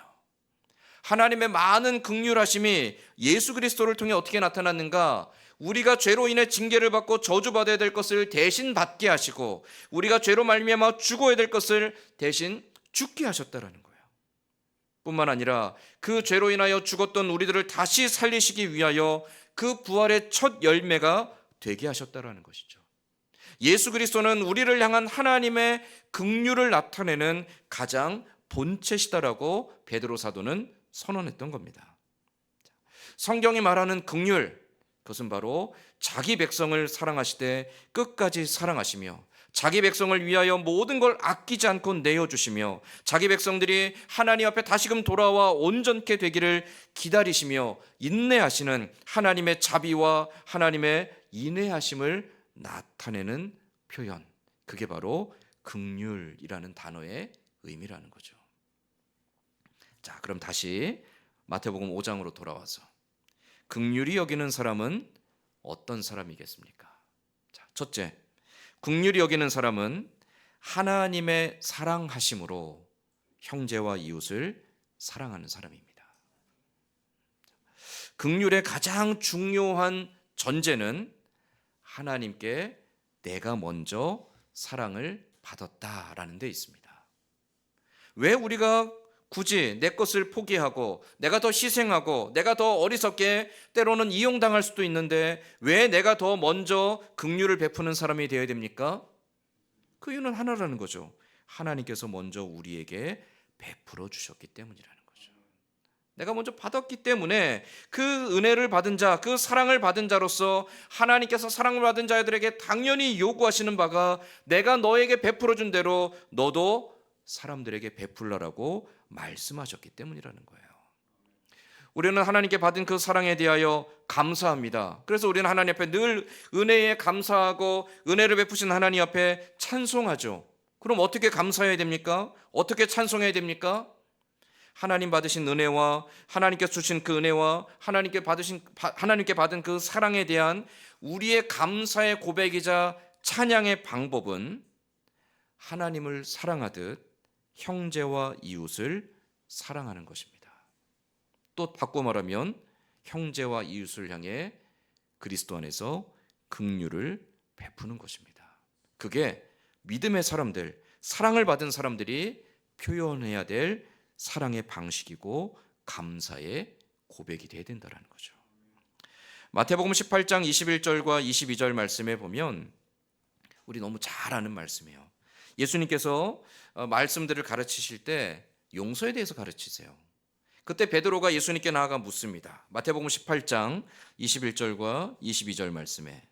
하나님의 많은 긍휼하심이 예수 그리스도를 통해 어떻게 나타났는가? 우리가 죄로 인해 징계를 받고 저주받아야 될 것을 대신 받게 하시고 우리가 죄로 말미암아 죽어야 될 것을 대신 죽게 하셨다라는 거예요. 뿐만 아니라 그 죄로 인하여 죽었던 우리들을 다시 살리시기 위하여 그 부활의 첫 열매가 되게 하셨다라는 것이죠. 예수 그리스도는 우리를 향한 하나님의 긍휼을 나타내는 가장 본체시다라고 베드로 사도는 선언했던 겁니다. 성경이 말하는 긍휼, 그것은 바로 자기 백성을 사랑하시되 끝까지 사랑하시며 자기 백성을 위하여 모든 걸 아끼지 않고 내어주시며 자기 백성들이 하나님 앞에 다시금 돌아와 온전케 되기를 기다리시며 인내하시는 하나님의 자비와 하나님의 인내하심을 나타내는 표현, 그게 바로 긍휼이라는 단어의 의미라는 거죠. 자, 그럼 다시 마태복음 5장으로 돌아와서 긍휼히 여기는 사람은 어떤 사람이겠습니까? 자, 첫째, 긍휼히 여기는 사람은 하나님의 사랑하심으로 형제와 이웃을 사랑하는 사람입니다. 긍휼의 가장 중요한 전제는 하나님께 내가 먼저 사랑을 받았다라는 데 있습니다. 왜 우리가 굳이 내 것을 포기하고 내가 더 희생하고 내가 더 어리석게 때로는 이용당할 수도 있는데 왜 내가 더 먼저 긍휼을 베푸는 사람이 되어야 됩니까? 그 이유는 하나라는 거죠. 하나님께서 먼저 우리에게 베풀어 주셨기 때문이라는 거죠. 내가 먼저 받았기 때문에 그 은혜를 받은 자, 그 사랑을 받은 자로서 하나님께서 사랑을 받은 자들에게 당연히 요구하시는 바가 내가 너에게 베풀어 준 대로 너도 사람들에게 베풀라라고 말씀하셨기 때문이라는 거예요. 우리는 하나님께 받은 그 사랑에 대하여 감사합니다. 그래서 우리는 하나님 앞에 늘 은혜에 감사하고 은혜를 베푸신 하나님 앞에 찬송하죠. 그럼 어떻게 감사해야 됩니까? 어떻게 찬송해야 됩니까? 하나님 받으신 은혜와 하나님께 주신 그 은혜와 하나님께 받은 그 사랑에 대한 우리의 감사의 고백이자 찬양의 방법은 하나님을 사랑하듯 형제와 이웃을 사랑하는 것입니다. 또 바꿔 말하면 형제와 이웃을 향해 그리스도 안에서 긍휼을 베푸는 것입니다. 그게 믿음의 사람들, 사랑을 받은 사람들이 표현해야 될 사랑의 방식이고 감사의 고백이 되어야 된다는 거죠. 마태복음 18장 21절과 22절 말씀에 보면 우리 너무 잘 아는 말씀이에요. 예수님께서 말씀들을 가르치실 때 용서에 대해서 가르치세요. 그때 베드로가 예수님께 나아가 묻습니다. 마태복음 18장 21절과 22절 말씀에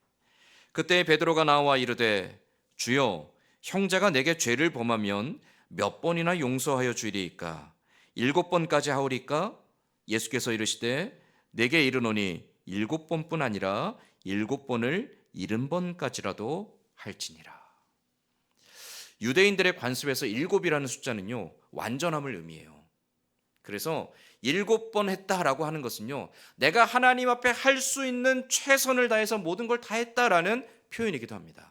그때 베드로가 나와 이르되 주여 형제가 내게 죄를 범하면 몇 번이나 용서하여 주리이까? 7번까지 하오리까? 예수께서 이르시되 내게 이르노니 7번뿐 아니라 7번을 70번까지라도 할지니라. 유대인들의 관습에서 7이라는 숫자는요 완전함을 의미해요. 그래서 7번 했다라고 하는 것은요 내가 하나님 앞에 할 수 있는 최선을 다해서 모든 걸 다 했다라는 표현이기도 합니다.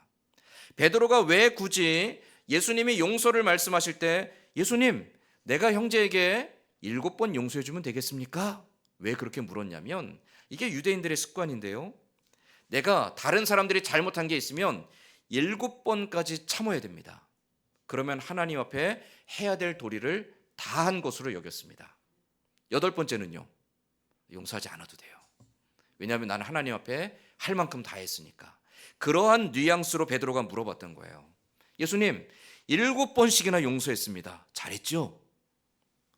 베드로가 왜 굳이 예수님이 용서를 말씀하실 때 예수님 내가 형제에게 7번 용서해 주면 되겠습니까? 왜 그렇게 물었냐면 이게 유대인들의 습관인데요, 내가 다른 사람들이 잘못한 게 있으면 7번까지 참아야 됩니다. 그러면 하나님 앞에 해야 될 도리를 다 한 것으로 여겼습니다. 8번째는요 용서하지 않아도 돼요. 왜냐하면 나는 하나님 앞에 할 만큼 다 했으니까. 그러한 뉘앙스로 베드로가 물어봤던 거예요. 예수님 7번씩이나 용서했습니다. 잘했죠?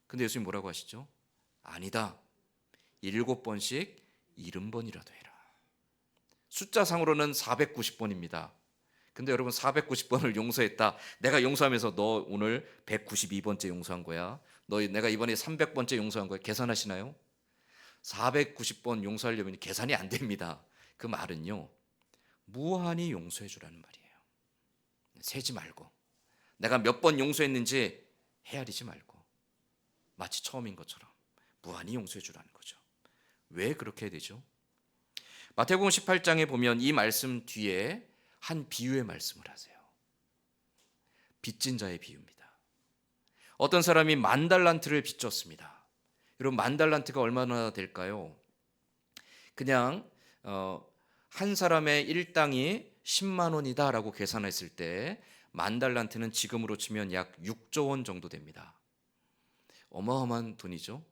근데 예수님 뭐라고 하시죠? 아니다. 7번씩 70번이라도 해라. 숫자상으로는 490번입니다. 근데 여러분 490번을 용서했다. 내가 용서하면서 너 오늘 192번째 용서한 거야. 내가 이번에 300번째 용서한 거야. 계산하시나요? 490번 용서하려면 계산이 안 됩니다. 그 말은요 무한히 용서해 주라는 말이에요. 세지 말고 내가 몇 번 용서했는지 헤아리지 말고 마치 처음인 것처럼 무한히 용서해 주라는 거죠. 왜 그렇게 해야 되죠? 마태복음 18장에 보면 이 말씀 뒤에 한 비유의 말씀을 하세요. 빚진 자의 비유입니다. 어떤 사람이 10,000달란트를 빚졌습니다. 여러분 10,000달란트가 얼마나 될까요? 그냥 한 사람의 일당이 10만 원이다라고 계산했을 때 10,000달란트는 지금으로 치면 약 6조 원 정도 됩니다. 어마어마한 돈이죠.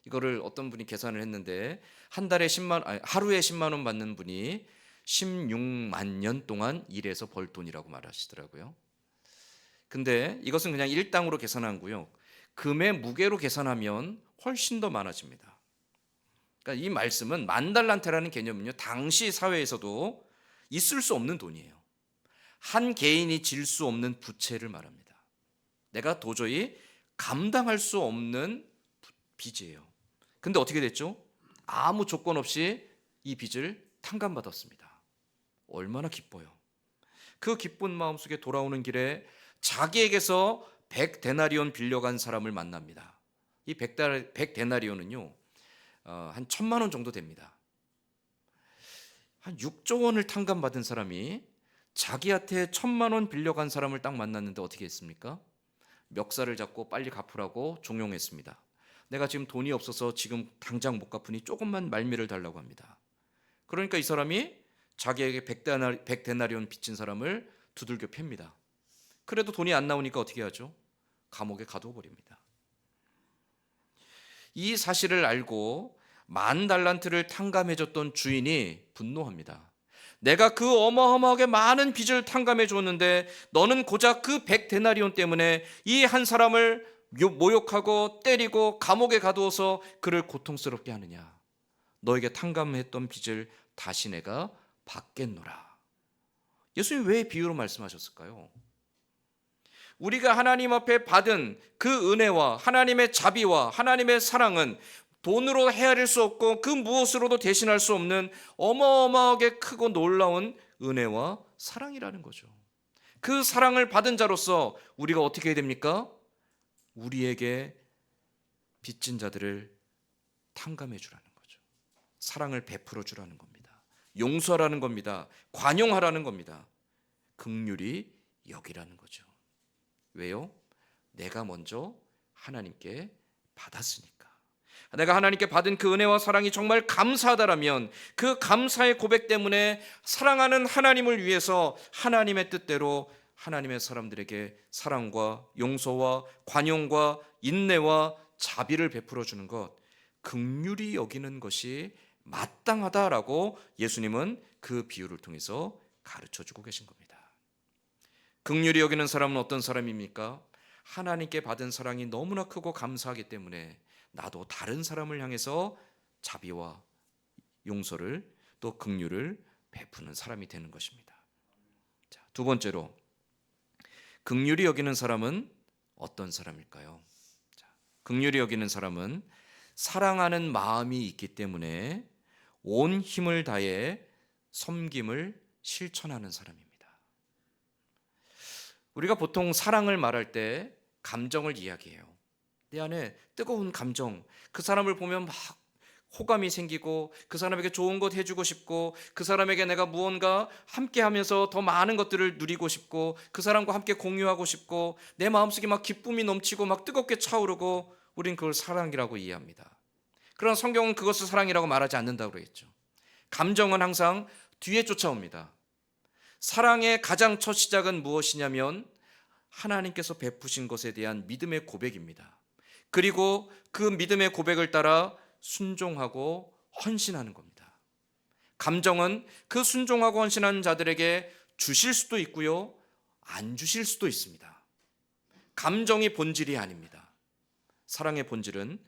이거를 어떤 분이 계산을 했는데 하루에 10만 원 받는 분이 16만 년 동안 일해서 벌 돈이라고 말하시더라고요. 근데 이것은 그냥 일당으로 계산한 거고요. 금의 무게로 계산하면 훨씬 더 많아집니다. 그러니까 이 말씀은 10,000달란트라는 개념은요 당시 사회에서도 있을 수 없는 돈이에요. 한 개인이 질 수 없는 부채를 말합니다. 내가 도저히 감당할 수 없는 빚이에요. 근데 어떻게 됐죠? 아무 조건 없이 이 빚을 탕감받았습니다. 얼마나 기뻐요. 그 기쁜 마음 속에 돌아오는 길에 자기에게서 100데나리온 빌려간 사람을 만납니다. 이 100데나리온은요 한 1,000만 원 정도 됩니다. 한 6조 원을 탕감받은 사람이 자기한테 1,000만 원 빌려간 사람을 딱 만났는데 어떻게 했습니까? 멱살을 잡고 빨리 갚으라고 종용했습니다. 내가 지금 돈이 없어서 지금 당장 못 갚으니 조금만 말미를 달라고 합니다. 그러니까 이 사람이 자기에게 100데나리온 빚진 사람을 두들겨 팹니다. 그래도 돈이 안 나오니까 어떻게 하죠? 감옥에 가둬버립니다. 이 사실을 알고 10,000달란트를 탕감해줬던 주인이 분노합니다. 내가 그 어마어마하게 많은 빚을 탕감해 줬는데 너는 고작 그 100데나리온 때문에 이 한 사람을 모욕하고 때리고 감옥에 가두어서 그를 고통스럽게 하느냐. 너에게 탕감했던 빚을 다시 내가 받겠노라. 예수님 왜 비유로 말씀하셨을까요? 우리가 하나님 앞에 받은 그 은혜와 하나님의 자비와 하나님의 사랑은 돈으로 헤아릴 수 없고 그 무엇으로도 대신할 수 없는 어마어마하게 크고 놀라운 은혜와 사랑이라는 거죠. 그 사랑을 받은 자로서 우리가 어떻게 해야 됩니까? 우리에게 빚진 자들을 탕감해 주라는 거죠. 사랑을 베풀어 주라는 겁니다. 용서하라는 겁니다. 관용하라는 겁니다. 긍휼히 여기라는 거죠. 왜요? 내가 먼저 하나님께 받았으니까. 내가 하나님께 받은 그 은혜와 사랑이 정말 감사하다라면 그 감사의 고백 때문에 사랑하는 하나님을 위해서 하나님의 뜻대로 하나님의 사람들에게 사랑과 용서와 관용과 인내와 자비를 베풀어 주는 것, 긍휼히 여기는 것이 마땅하다라고 예수님은 그 비유를 통해서 가르쳐 주고 계신 겁니다. 긍휼히 여기는 사람은 어떤 사람입니까? 하나님께 받은 사랑이 너무나 크고 감사하기 때문에 나도 다른 사람을 향해서 자비와 용서를 또 긍휼을 베푸는 사람이 되는 것입니다. 자, 두 번째로 긍휼히 여기는 사람은 어떤 사람일까요? 자, 긍휼히 여기는 사람은 사랑하는 마음이 있기 때문에 온 힘을 다해 섬김을 실천하는 사람입니다. 우리가 보통 사랑을 말할 때 감정을 이야기해요. 내 안에 뜨거운 감정, 그 사람을 보면 막 호감이 생기고 그 사람에게 좋은 것 해주고 싶고 그 사람에게 내가 무언가 함께하면서 더 많은 것들을 누리고 싶고 그 사람과 함께 공유하고 싶고 내 마음속에 막 기쁨이 넘치고 막 뜨겁게 차오르고 우린 그걸 사랑이라고 이해합니다. 그러나 성경은 그것을 사랑이라고 말하지 않는다고 그랬죠. 감정은 항상 뒤에 쫓아옵니다. 사랑의 가장 첫 시작은 무엇이냐면 하나님께서 베푸신 것에 대한 믿음의 고백입니다. 그리고 그 믿음의 고백을 따라 순종하고 헌신하는 겁니다. 감정은 그 순종하고 헌신하는 자들에게 주실 수도 있고요, 안 주실 수도 있습니다. 감정이 본질이 아닙니다. 사랑의 본질은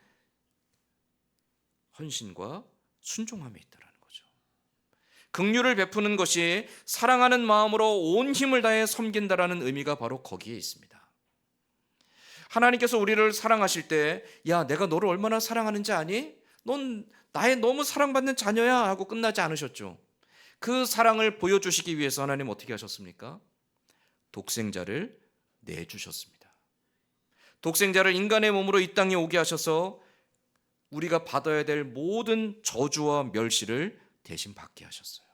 헌신과 순종함에 있다라는 거죠. 긍휼을 베푸는 것이 사랑하는 마음으로 온 힘을 다해 섬긴다라는 의미가 바로 거기에 있습니다. 하나님께서 우리를 사랑하실 때, 야, 내가 너를 얼마나 사랑하는지 아니? 넌 나의 너무 사랑받는 자녀야 하고 끝나지 않으셨죠. 그 사랑을 보여주시기 위해서 하나님 어떻게 하셨습니까? 독생자를 내주셨습니다. 독생자를 인간의 몸으로 이 땅에 오게 하셔서 우리가 받아야 될 모든 저주와 멸시를 대신 받게 하셨어요.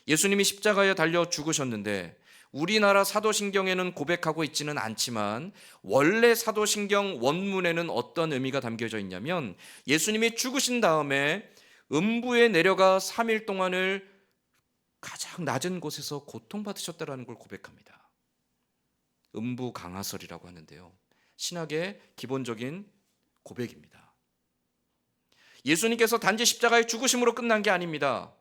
예수님이 십자가에 달려 죽으셨는데 우리나라 사도신경에는 고백하고 있지는 않지만 원래 사도신경 원문에는 어떤 의미가 담겨져 있냐면 예수님이 죽으신 다음에 음부에 내려가 3일 동안을 가장 낮은 곳에서 고통받으셨다는 걸 고백합니다. 음부 강화설이라고 하는데요, 신학의 기본적인 고백입니다. 예수님께서 단지 십자가의 죽으심으로 끝난 게 아닙니다.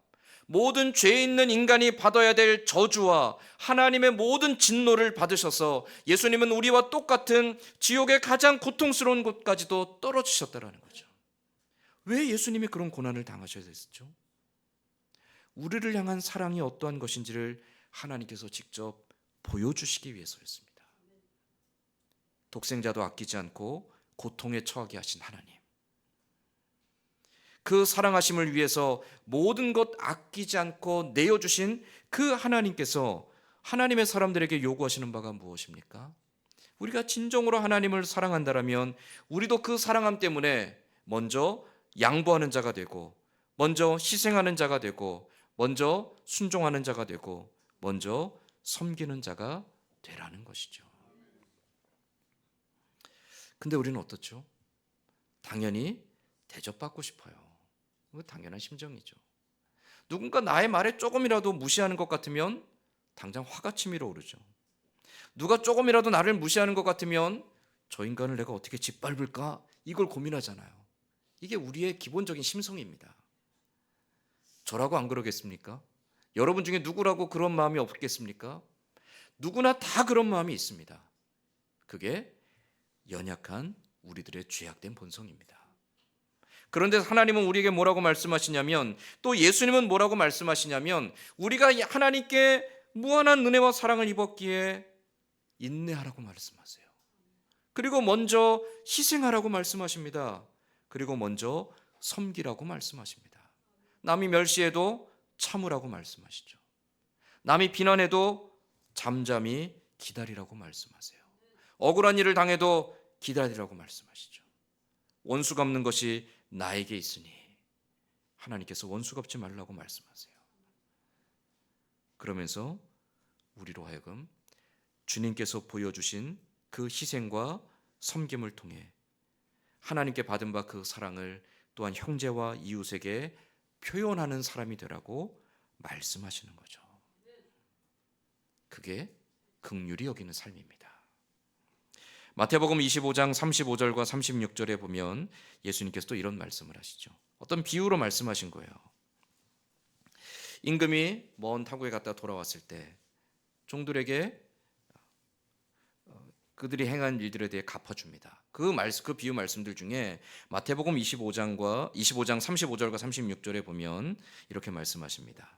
모든 죄 있는 인간이 받아야 될 저주와 하나님의 모든 진노를 받으셔서 예수님은 우리와 똑같은 지옥의 가장 고통스러운 곳까지도 떨어지셨다는 거죠. 왜 예수님이 그런 고난을 당하셔야 됐었죠? 우리를 향한 사랑이 어떠한 것인지를 하나님께서 직접 보여주시기 위해서였습니다. 독생자도 아끼지 않고 고통에 처하게 하신 하나님, 그 사랑하심을 위해서 모든 것 아끼지 않고 내어주신 그 하나님께서 하나님의 사람들에게 요구하시는 바가 무엇입니까? 우리가 진정으로 하나님을 사랑한다면 우리도 그 사랑함 때문에 먼저 양보하는 자가 되고, 먼저 희생하는 자가 되고, 먼저 순종하는 자가 되고, 먼저 섬기는 자가 되라는 것이죠. 근데 우리는 어떻죠? 당연히 대접받고 싶어요. 그거 당연한 심정이죠. 누군가 나의 말에 조금이라도 무시하는 것 같으면 당장 화가 치밀어 오르죠. 누가 조금이라도 나를 무시하는 것 같으면 저 인간을 내가 어떻게 짓밟을까? 이걸 고민하잖아요. 이게 우리의 기본적인 심성입니다. 저라고 안 그러겠습니까? 여러분 중에 누구라고 그런 마음이 없겠습니까? 누구나 다 그런 마음이 있습니다. 그게 연약한 우리들의 죄악된 본성입니다. 그런데 하나님은 우리에게 뭐라고 말씀하시냐면, 또 예수님은 뭐라고 말씀하시냐면, 우리가 하나님께 무한한 은혜와 사랑을 입었기에 인내하라고 말씀하세요. 그리고 먼저 희생하라고 말씀하십니다. 그리고 먼저 섬기라고 말씀하십니다. 남이 멸시해도 참으라고 말씀하시죠. 남이 비난해도 잠잠히 기다리라고 말씀하세요. 억울한 일을 당해도 기다리라고 말씀하시죠. 원수 갚는 것이 나에게 있으니 하나님께서 원수 갚지 말라고 말씀하세요. 그러면서 우리로 하여금 주님께서 보여주신 그 희생과 섬김을 통해 하나님께 받은 바 그 사랑을 또한 형제와 이웃에게 표현하는 사람이 되라고 말씀하시는 거죠. 그게 긍휼히 여기는 삶입니다. 마태복음 25장 35절과 36절에 보면 예수님께서 또 이런 말씀을 하시죠. 어떤 비유로 말씀하신 거예요. 임금이 먼 타국에 갔다 돌아왔을 때 종들에게 그들이 행한 일들에 대해 갚아줍니다. 그 비유 말씀들 중에 마태복음 25장 35절과 36절에 보면 이렇게 말씀하십니다.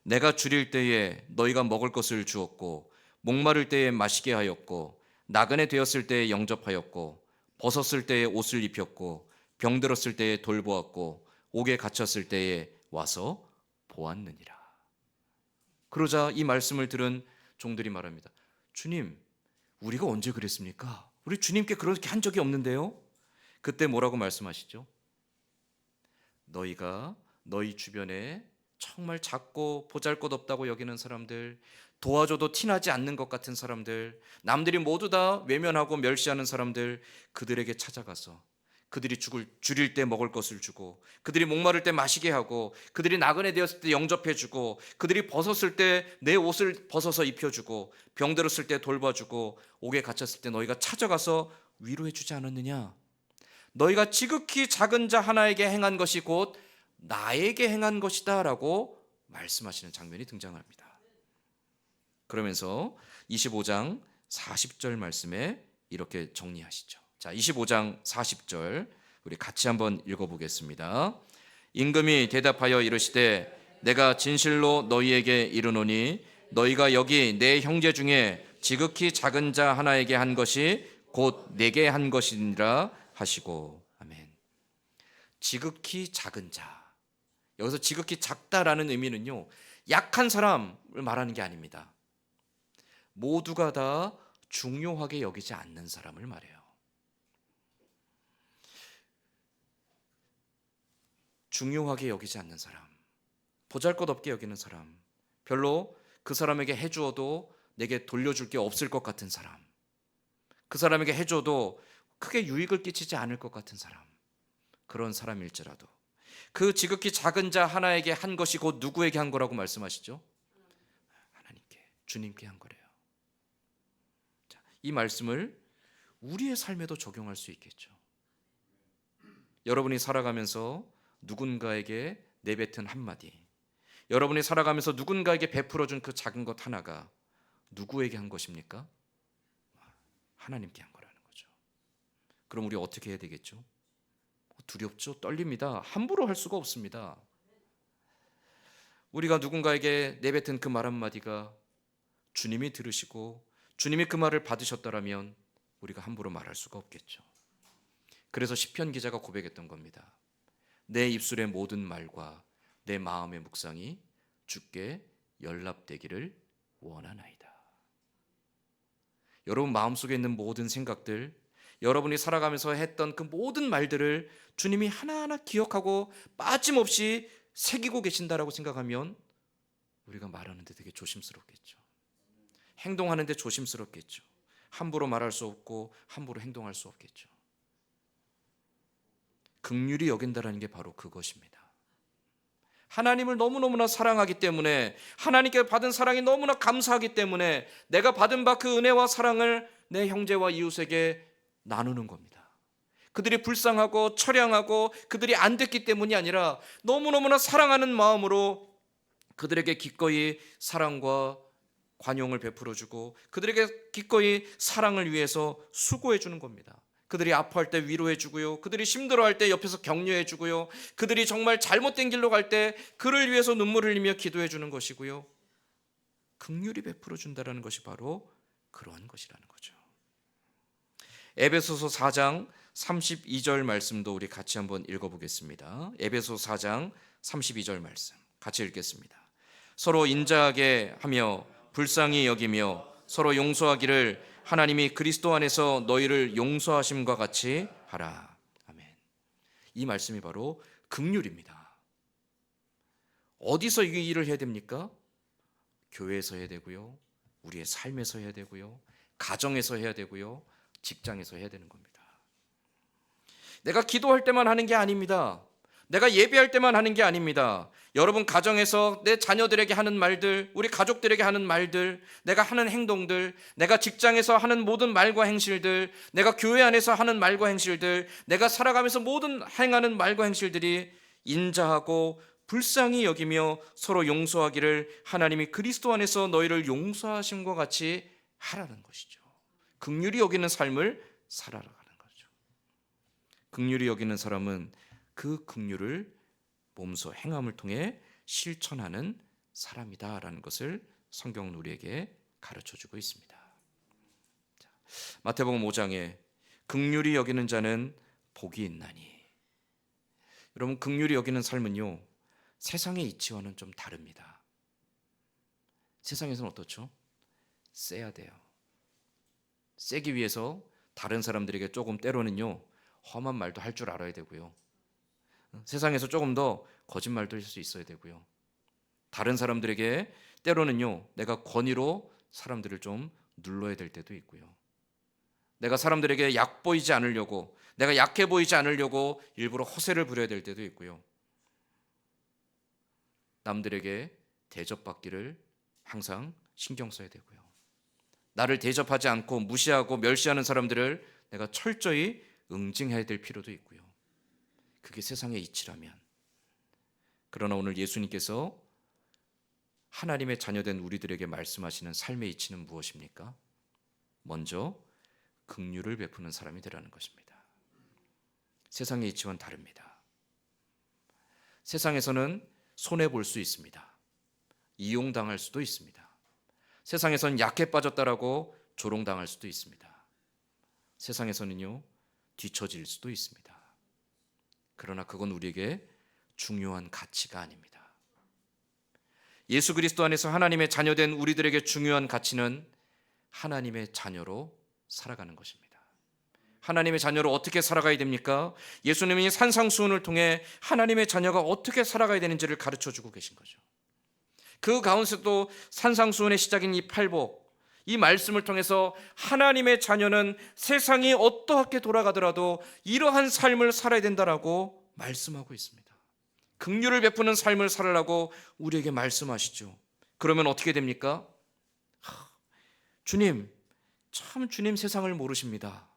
내가 줄일 때에 너희가 먹을 것을 주었고 목마를 때에 마시게 하였고 나그네 되었을 때에 영접하였고 벗었을 때에 옷을 입혔고 병들었을 때에 돌보았고 옥에 갇혔을 때에 와서 보았느니라. 그러자 이 말씀을 들은 종들이 말합니다. 주님, 우리가 언제 그랬습니까? 우리 주님께 그렇게 한 적이 없는데요. 그때 뭐라고 말씀하시죠? 너희가 너희 주변에 정말 작고 보잘것없다고 여기는 사람들, 도와줘도 티나지 않는 것 같은 사람들, 남들이 모두 다 외면하고 멸시하는 사람들, 그들에게 찾아가서 그들이 줄일 때 먹을 것을 주고, 그들이 목마를 때 마시게 하고, 그들이 나그네 되었을 때 영접해주고, 그들이 벗었을 때 내 옷을 벗어서 입혀주고, 병들었을 때 돌봐주고, 옥에 갇혔을 때 너희가 찾아가서 위로해주지 않았느냐? 너희가 지극히 작은 자 하나에게 행한 것이 곧 나에게 행한 것이다 라고 말씀하시는 장면이 등장합니다. 그러면서 25장 40절 말씀에 이렇게 정리하시죠. 자, 25장 40절 우리 같이 한번 읽어보겠습니다. 임금이 대답하여 이르시되 내가 진실로 너희에게 이르노니 너희가 여기 내 형제 중에 지극히 작은 자 하나에게 한 것이 곧 내게 한 것이니라 하시고. 아멘. 지극히 작은 자, 여기서 지극히 작다라는 의미는요, 약한 사람을 말하는 게 아닙니다. 모두가 다 중요하게 여기지 않는 사람을 말해요. 중요하게 여기지 않는 사람, 보잘것없게 여기는 사람, 별로 그 사람에게 해주어도 내게 돌려줄 게 없을 것 같은 사람, 그 사람에게 해줘도 크게 유익을 끼치지 않을 것 같은 사람, 그런 사람일지라도 그 지극히 작은 자 하나에게 한 것이 곧 누구에게 한 거라고 말씀하시죠? 하나님께, 주님께 한 거래요. 자, 이 말씀을 우리의 삶에도 적용할 수 있겠죠. 여러분이 살아가면서 누군가에게 내뱉은 한마디, 여러분이 살아가면서 누군가에게 베풀어준 그 작은 것 하나가 누구에게 한 것입니까? 하나님께 한 거라는 거죠. 그럼 우리 어떻게 해야 되겠죠? 두렵죠? 떨립니다. 함부로 할 수가 없습니다. 우리가 누군가에게 내뱉은 그 말 한마디가 주님이 들으시고 주님이 그 말을 받으셨다라면 우리가 함부로 말할 수가 없겠죠. 그래서 시편 기자가 고백했던 겁니다. 내 입술의 모든 말과 내 마음의 묵상이 주께 연락되기를 원하나이다. 여러분 마음속에 있는 모든 생각들, 여러분이 살아가면서 했던 그 모든 말들을 주님이 하나하나 기억하고 빠짐없이 새기고 계신다라고 생각하면 우리가 말하는데 되게 조심스럽겠죠. 행동하는데 조심스럽겠죠. 함부로 말할 수 없고 함부로 행동할 수 없겠죠. 긍휼히 여긴다라는 게 바로 그것입니다. 하나님을 너무너무나 사랑하기 때문에, 하나님께 받은 사랑이 너무나 감사하기 때문에 내가 받은 바 그 은혜와 사랑을 내 형제와 이웃에게 나누는 겁니다. 그들이 불쌍하고 처량하고 그들이 안 됐기 때문이 아니라 너무너무나 사랑하는 마음으로 그들에게 기꺼이 사랑과 관용을 베풀어주고 그들에게 기꺼이 사랑을 위해서 수고해 주는 겁니다. 그들이 아파할 때 위로해 주고요, 그들이 힘들어할 때 옆에서 격려해 주고요, 그들이 정말 잘못된 길로 갈 때 그를 위해서 눈물을 흘리며 기도해 주는 것이고요, 긍휼히 베풀어 준다라는 것이 바로 그러한 것이라는 거죠. 에베소서 4장 32절 말씀도 우리 같이 한번 읽어보겠습니다. 에베소 4장 32절 말씀 같이 읽겠습니다. 서로 인자하게 하며 불쌍히 여기며 서로 용서하기를 하나님이 그리스도 안에서 너희를 용서하심과 같이 하라. 아멘. 이 말씀이 바로 긍휼입니다. 어디서 이 일을 해야 됩니까? 교회에서 해야 되고요, 우리의 삶에서 해야 되고요, 가정에서 해야 되고요, 직장에서 해야 되는 겁니다. 내가 기도할 때만 하는 게 아닙니다. 내가 예배할 때만 하는 게 아닙니다. 여러분 가정에서 내 자녀들에게 하는 말들, 우리 가족들에게 하는 말들, 내가 하는 행동들, 내가 직장에서 하는 모든 말과 행실들, 내가 교회 안에서 하는 말과 행실들, 내가 살아가면서 모든 행하는 말과 행실들이 인자하고 불쌍히 여기며 서로 용서하기를 하나님이 그리스도 안에서 너희를 용서하심과 같이 하라는 것이죠. 긍휼히 여기는 삶을 살아가는 거죠. 긍휼히 여기는 사람은 그 긍휼을 몸소 행함을 통해 실천하는 사람이다라는 것을 성경은 우리에게 가르쳐주고 있습니다. 자, 마태복음 5장에 긍휼히 여기는 자는 복이 있나니. 여러분, 긍휼히 여기는 삶은요, 세상의 이치와는 좀 다릅니다. 세상에서는 어떻죠? 세야 돼요. 세기 위해서 다른 사람들에게 조금 때로는요, 험한 말도 할 줄 알아야 되고요, 세상에서 조금 더 거짓말도 할 수 있어야 되고요, 다른 사람들에게 때로는요, 내가 권위로 사람들을 좀 눌러야 될 때도 있고요, 내가 사람들에게 약 보이지 않으려고, 내가 약해 보이지 않으려고 일부러 허세를 부려야 될 때도 있고요, 남들에게 대접받기를 항상 신경 써야 되고요, 나를 대접하지 않고 무시하고 멸시하는 사람들을 내가 철저히 응징해야 될 필요도 있고요. 그게 세상의 이치라면, 그러나 오늘 예수님께서 하나님의 자녀된 우리들에게 말씀하시는 삶의 이치는 무엇입니까? 먼저 긍휼을 베푸는 사람이 되라는 것입니다. 세상의 이치와는 다릅니다. 세상에서는 손해볼 수 있습니다. 이용당할 수도 있습니다. 세상에서는 약해 빠졌다라고 조롱당할 수도 있습니다. 세상에서는요, 뒤처질 수도 있습니다. 그러나 그건 우리에게 중요한 가치가 아닙니다. 예수 그리스도 안에서 하나님의 자녀된 우리들에게 중요한 가치는 하나님의 자녀로 살아가는 것입니다. 하나님의 자녀로 어떻게 살아가야 됩니까? 예수님이 산상수훈을 통해 하나님의 자녀가 어떻게 살아가야 되는지를 가르쳐주고 계신 거죠. 그 가운데서도 산상수훈의 시작인 이 팔복, 이 말씀을 통해서 하나님의 자녀는 세상이 어떠하게 돌아가더라도 이러한 삶을 살아야 된다라고 말씀하고 있습니다. 긍휼을 베푸는 삶을 살으라고 우리에게 말씀하시죠. 그러면 어떻게 됩니까? 주님, 참 주님 세상을 모르십니다.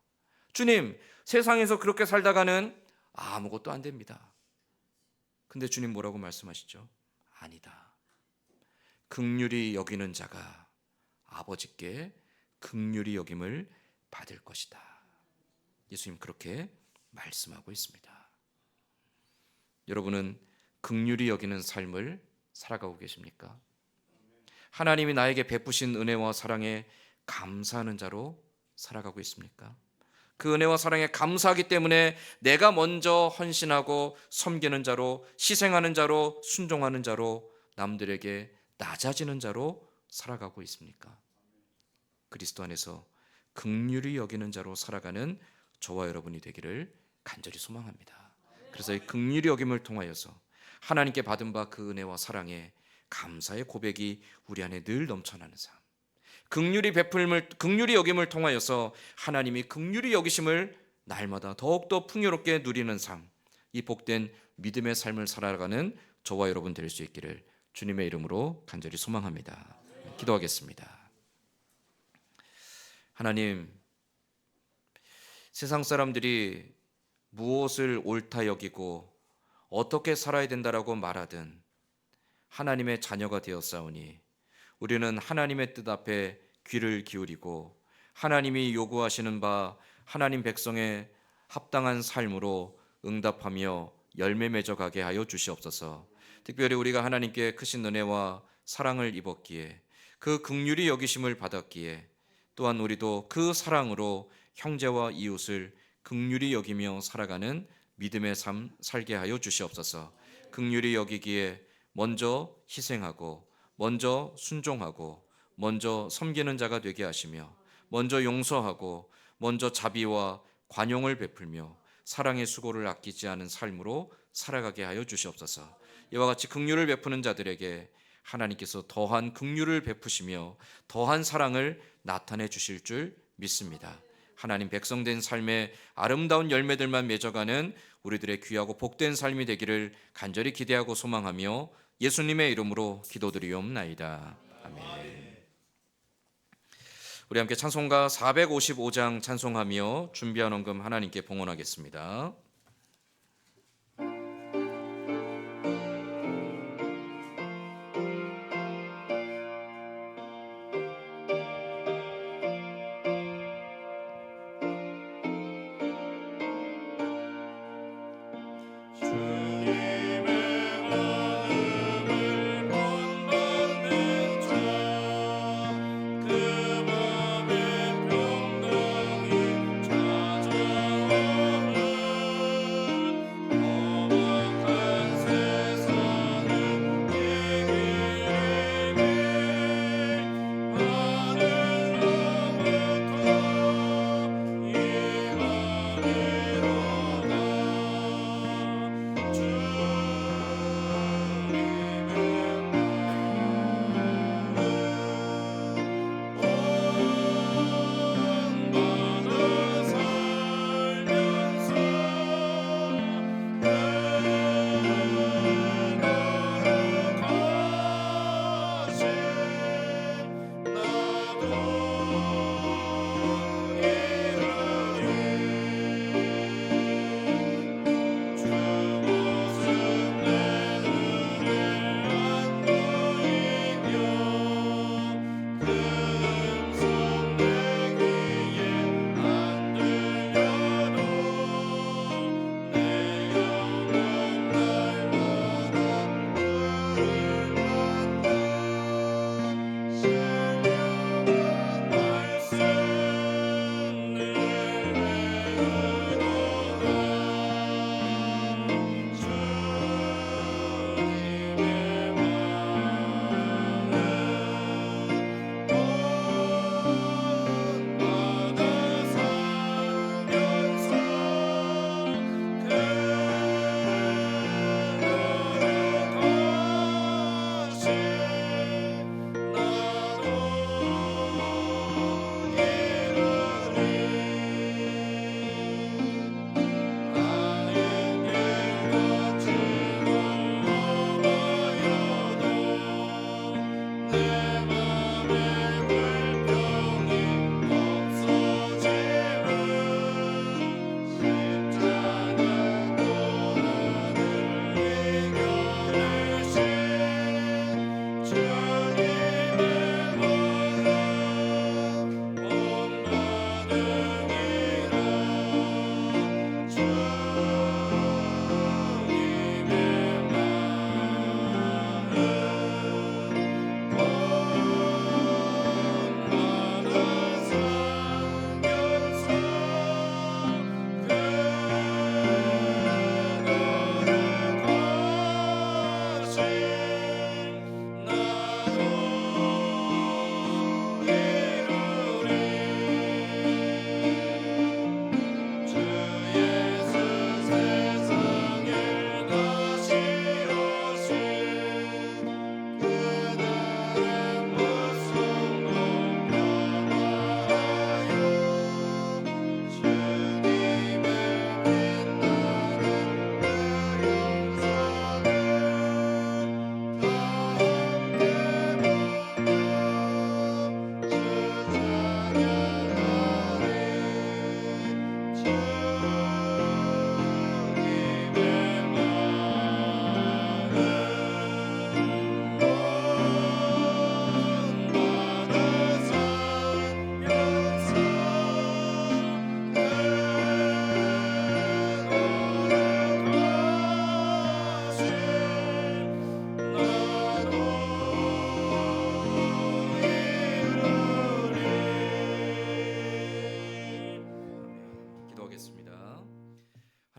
주님, 세상에서 그렇게 살다가는 아무것도 안 됩니다. 근데 주님 뭐라고 말씀하시죠? 아니다. 긍휼히 여기는 자가 아버지께 긍휼히 여김을 받을 것이다. 예수님 그렇게 말씀하고 있습니다. 여러분은 긍휼히 여기는 삶을 살아가고 계십니까? 하나님이 나에게 베푸신 은혜와 사랑에 감사하는 자로 살아가고 있습니까? 그 은혜와 사랑에 감사하기 때문에 내가 먼저 헌신하고 섬기는 자로, 희생하는 자로, 순종하는 자로, 남들에게 낮아지는 자로 살아가고 있습니까? 그리스도 안에서 긍휼히 여기는 자로 살아가는 저와 여러분이 되기를 간절히 소망합니다. 그래서 이 긍휼히 여김을 통하여서 하나님께 받은 바 그 은혜와 사랑에 감사의 고백이 우리 안에 늘 넘쳐나는 삶, 긍휼히 여김을 통하여서 하나님이 긍휼히 여기심을 날마다 더욱더 풍요롭게 누리는 삶, 이 복된 믿음의 삶을 살아가는 저와 여러분 될 수 있기를 주님의 이름으로 간절히 소망합니다. 기도하겠습니다. 하나님, 세상 사람들이 무엇을 옳다 여기고 어떻게 살아야 된다라고 말하든 하나님의 자녀가 되었사오니 우리는 하나님의 뜻 앞에 귀를 기울이고 하나님이 요구하시는 바 하나님 백성의 합당한 삶으로 응답하며 열매 맺어가게 하여 주시옵소서. 특별히 우리가 하나님께 크신 은혜와 사랑을 입었기에 그 긍휼히 여기심을 받았기에 또한 우리도 그 사랑으로 형제와 이웃을 긍휼히 여기며 살아가는 믿음의 삶 살게 하여 주시옵소서. 긍휼히 여기기에 먼저 희생하고 먼저 순종하고 먼저 섬기는 자가 되게 하시며 먼저 용서하고 먼저 자비와 관용을 베풀며 사랑의 수고를 아끼지 않은 삶으로 살아가게 하여 주시옵소서. 이와 같이 긍휼을 베푸는 자들에게 하나님께서 더한 긍휼을 베푸시며 더한 사랑을 나타내 주실 줄 믿습니다. 하나님 백성된 삶의 아름다운 열매들만 맺어가는 우리들의 귀하고 복된 삶이 되기를 간절히 기대하고 소망하며 예수님의 이름으로 기도드리옵나이다. 아멘. 우리 함께 찬송가 455장 찬송하며 준비한 헌금 하나님께 봉헌하겠습니다.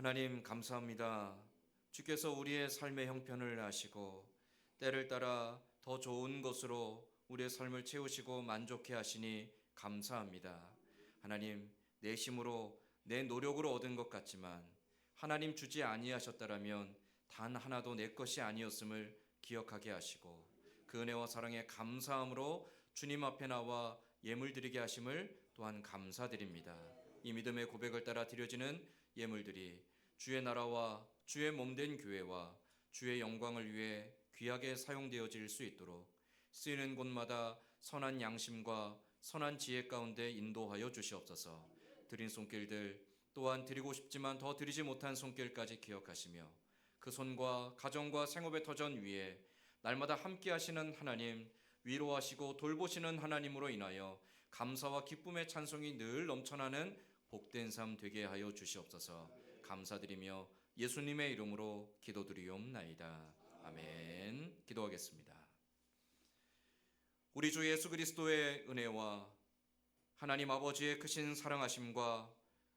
하나님 감사합니다. 주께서 우리의 삶의 형편을 아시고 때를 따라 더 좋은 것으로 우리의 삶을 채우시고 만족해 하시니 감사합니다. 하나님, 내 힘으로 내 노력으로 얻은 것 같지만 하나님 주지 아니하셨다라면 단 하나도 내 것이 아니었음을 기억하게 하시고 그 은혜와 사랑에 감사함으로 주님 앞에 나와 예물 드리게 하심을 또한 감사드립니다. 이 믿음의 고백을 따라 드려지는 예물들이 주의 나라와 주의 몸된 교회와 주의 영광을 위해 귀하게 사용되어질 수 있도록 쓰이는 곳마다 선한 양심과 선한 지혜 가운데 인도하여 주시옵소서. 드린 손길들 또한 드리고 싶지만 더 드리지 못한 손길까지 기억하시며 그 손과 가정과 생업의 터전 위에 날마다 함께 하시는 하나님, 위로하시고 돌보시는 하나님으로 인하여 감사와 기쁨의 찬송이 늘 넘쳐나는 복된 삶 되게 하여 주시옵소서. 감사드리며 예수님의 이름으로 기도드리옵나이다. 아멘. 기도하겠습니다. 우리 주 예수 그리스도의 은혜와 하나님 아버지의 크신 사랑하심과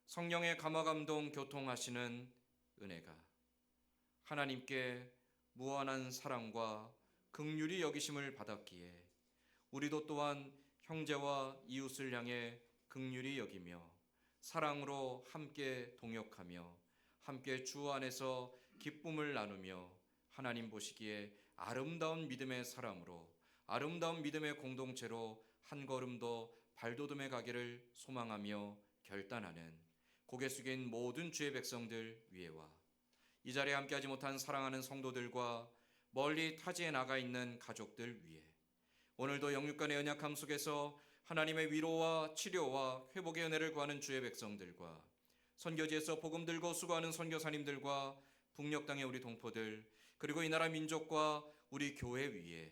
성령의 감화감동 교통하시는 은혜가 하나님께 무한한 사랑과 긍휼히 여기심을 받았기에 우리도 또한 형제와 이웃을 향해 긍휼히 여기며 사랑으로 함께 동역하며 함께 주 안에서 기쁨을 나누며 하나님 보시기에 아름다운 믿음의 사람으로 아름다운 믿음의 공동체로 한 걸음 더 발돋움해 가기를 소망하며 결단하는 고개 숙인 모든 주의 백성들 위에와 이 자리에 함께하지 못한 사랑하는 성도들과 멀리 타지에 나가 있는 가족들 위에 오늘도 영육간의 연약함 속에서 하나님의 위로와 치료와 회복의 은혜를 구하는 주의 백성들과 선교지에서 복음 들고 수고하는 선교사님들과 북녘 땅의 우리 동포들 그리고 이 나라 민족과 우리 교회 위에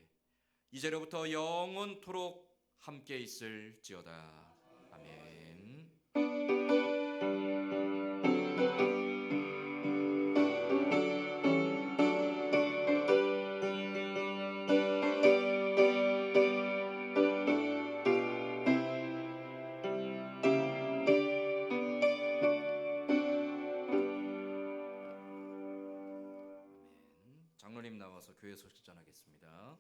이제로부터 영원토록 함께 있을지어다. 아멘. 장로님 나와서 교회 소식 전하겠습니다.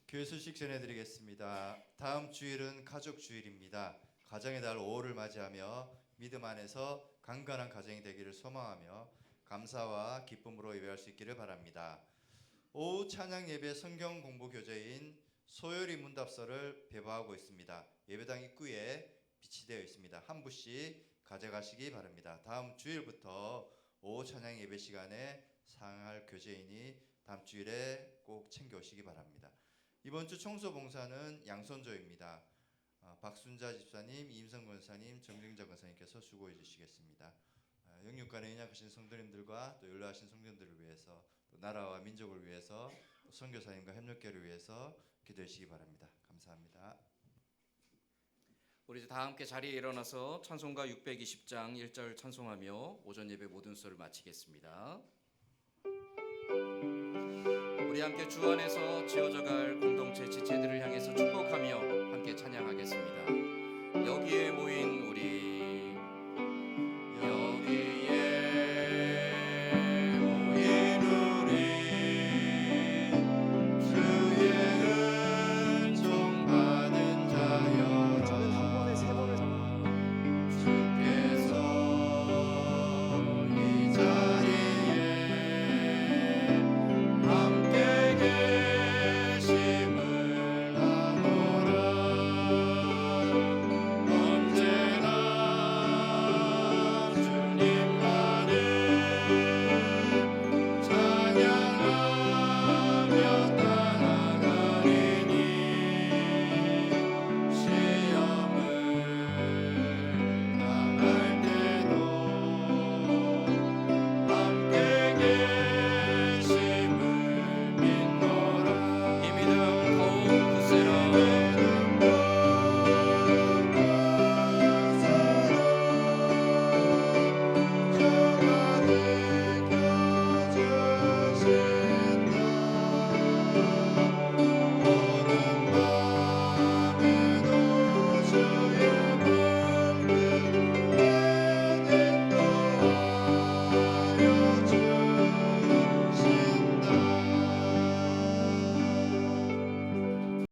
교회 소식 전해드리겠습니다. 다음 주일은 가족 주일입니다. 가정의 달 5월을 맞이하며 믿음 안에서 강건한 가정이 되기를 소망하며 감사와 기쁨으로 예배할 수 있기를 바랍니다. 오후 찬양 예배 성경 공부 교재인 소요리 문답서를 배부하고 있습니다. 예배당 입구에 비치되어 있습니다. 한 부씩 가져가시기 바랍니다. 다음 주일부터 오후 찬양 예배 시간에 사용할 교재이니 다음 주일에 꼭 챙겨오시기 바랍니다. 이번 주 청소 봉사는 양손조입니다. 박순자 집사님, 임성 권사님, 정정자 권사님께서 수고해 주시겠습니다. 영육간에 연약하신 성도님들과 또 연로하신 성도님들을 위해서 또 나라와 민족을 위해서 또 선교사님과 협력계를 위해서 기도해 주시기 바랍니다. 감사합니다. 우리 이제 다 함께 자리에 일어나서 찬송가 620장 1절 찬송하며 오전 예배 모든 수를 마치겠습니다. 우리 함께 주 안에서 지어져갈 공동체 지체들을 향해서 축복하며 함께 찬양하겠습니다. 여기에 모인 우리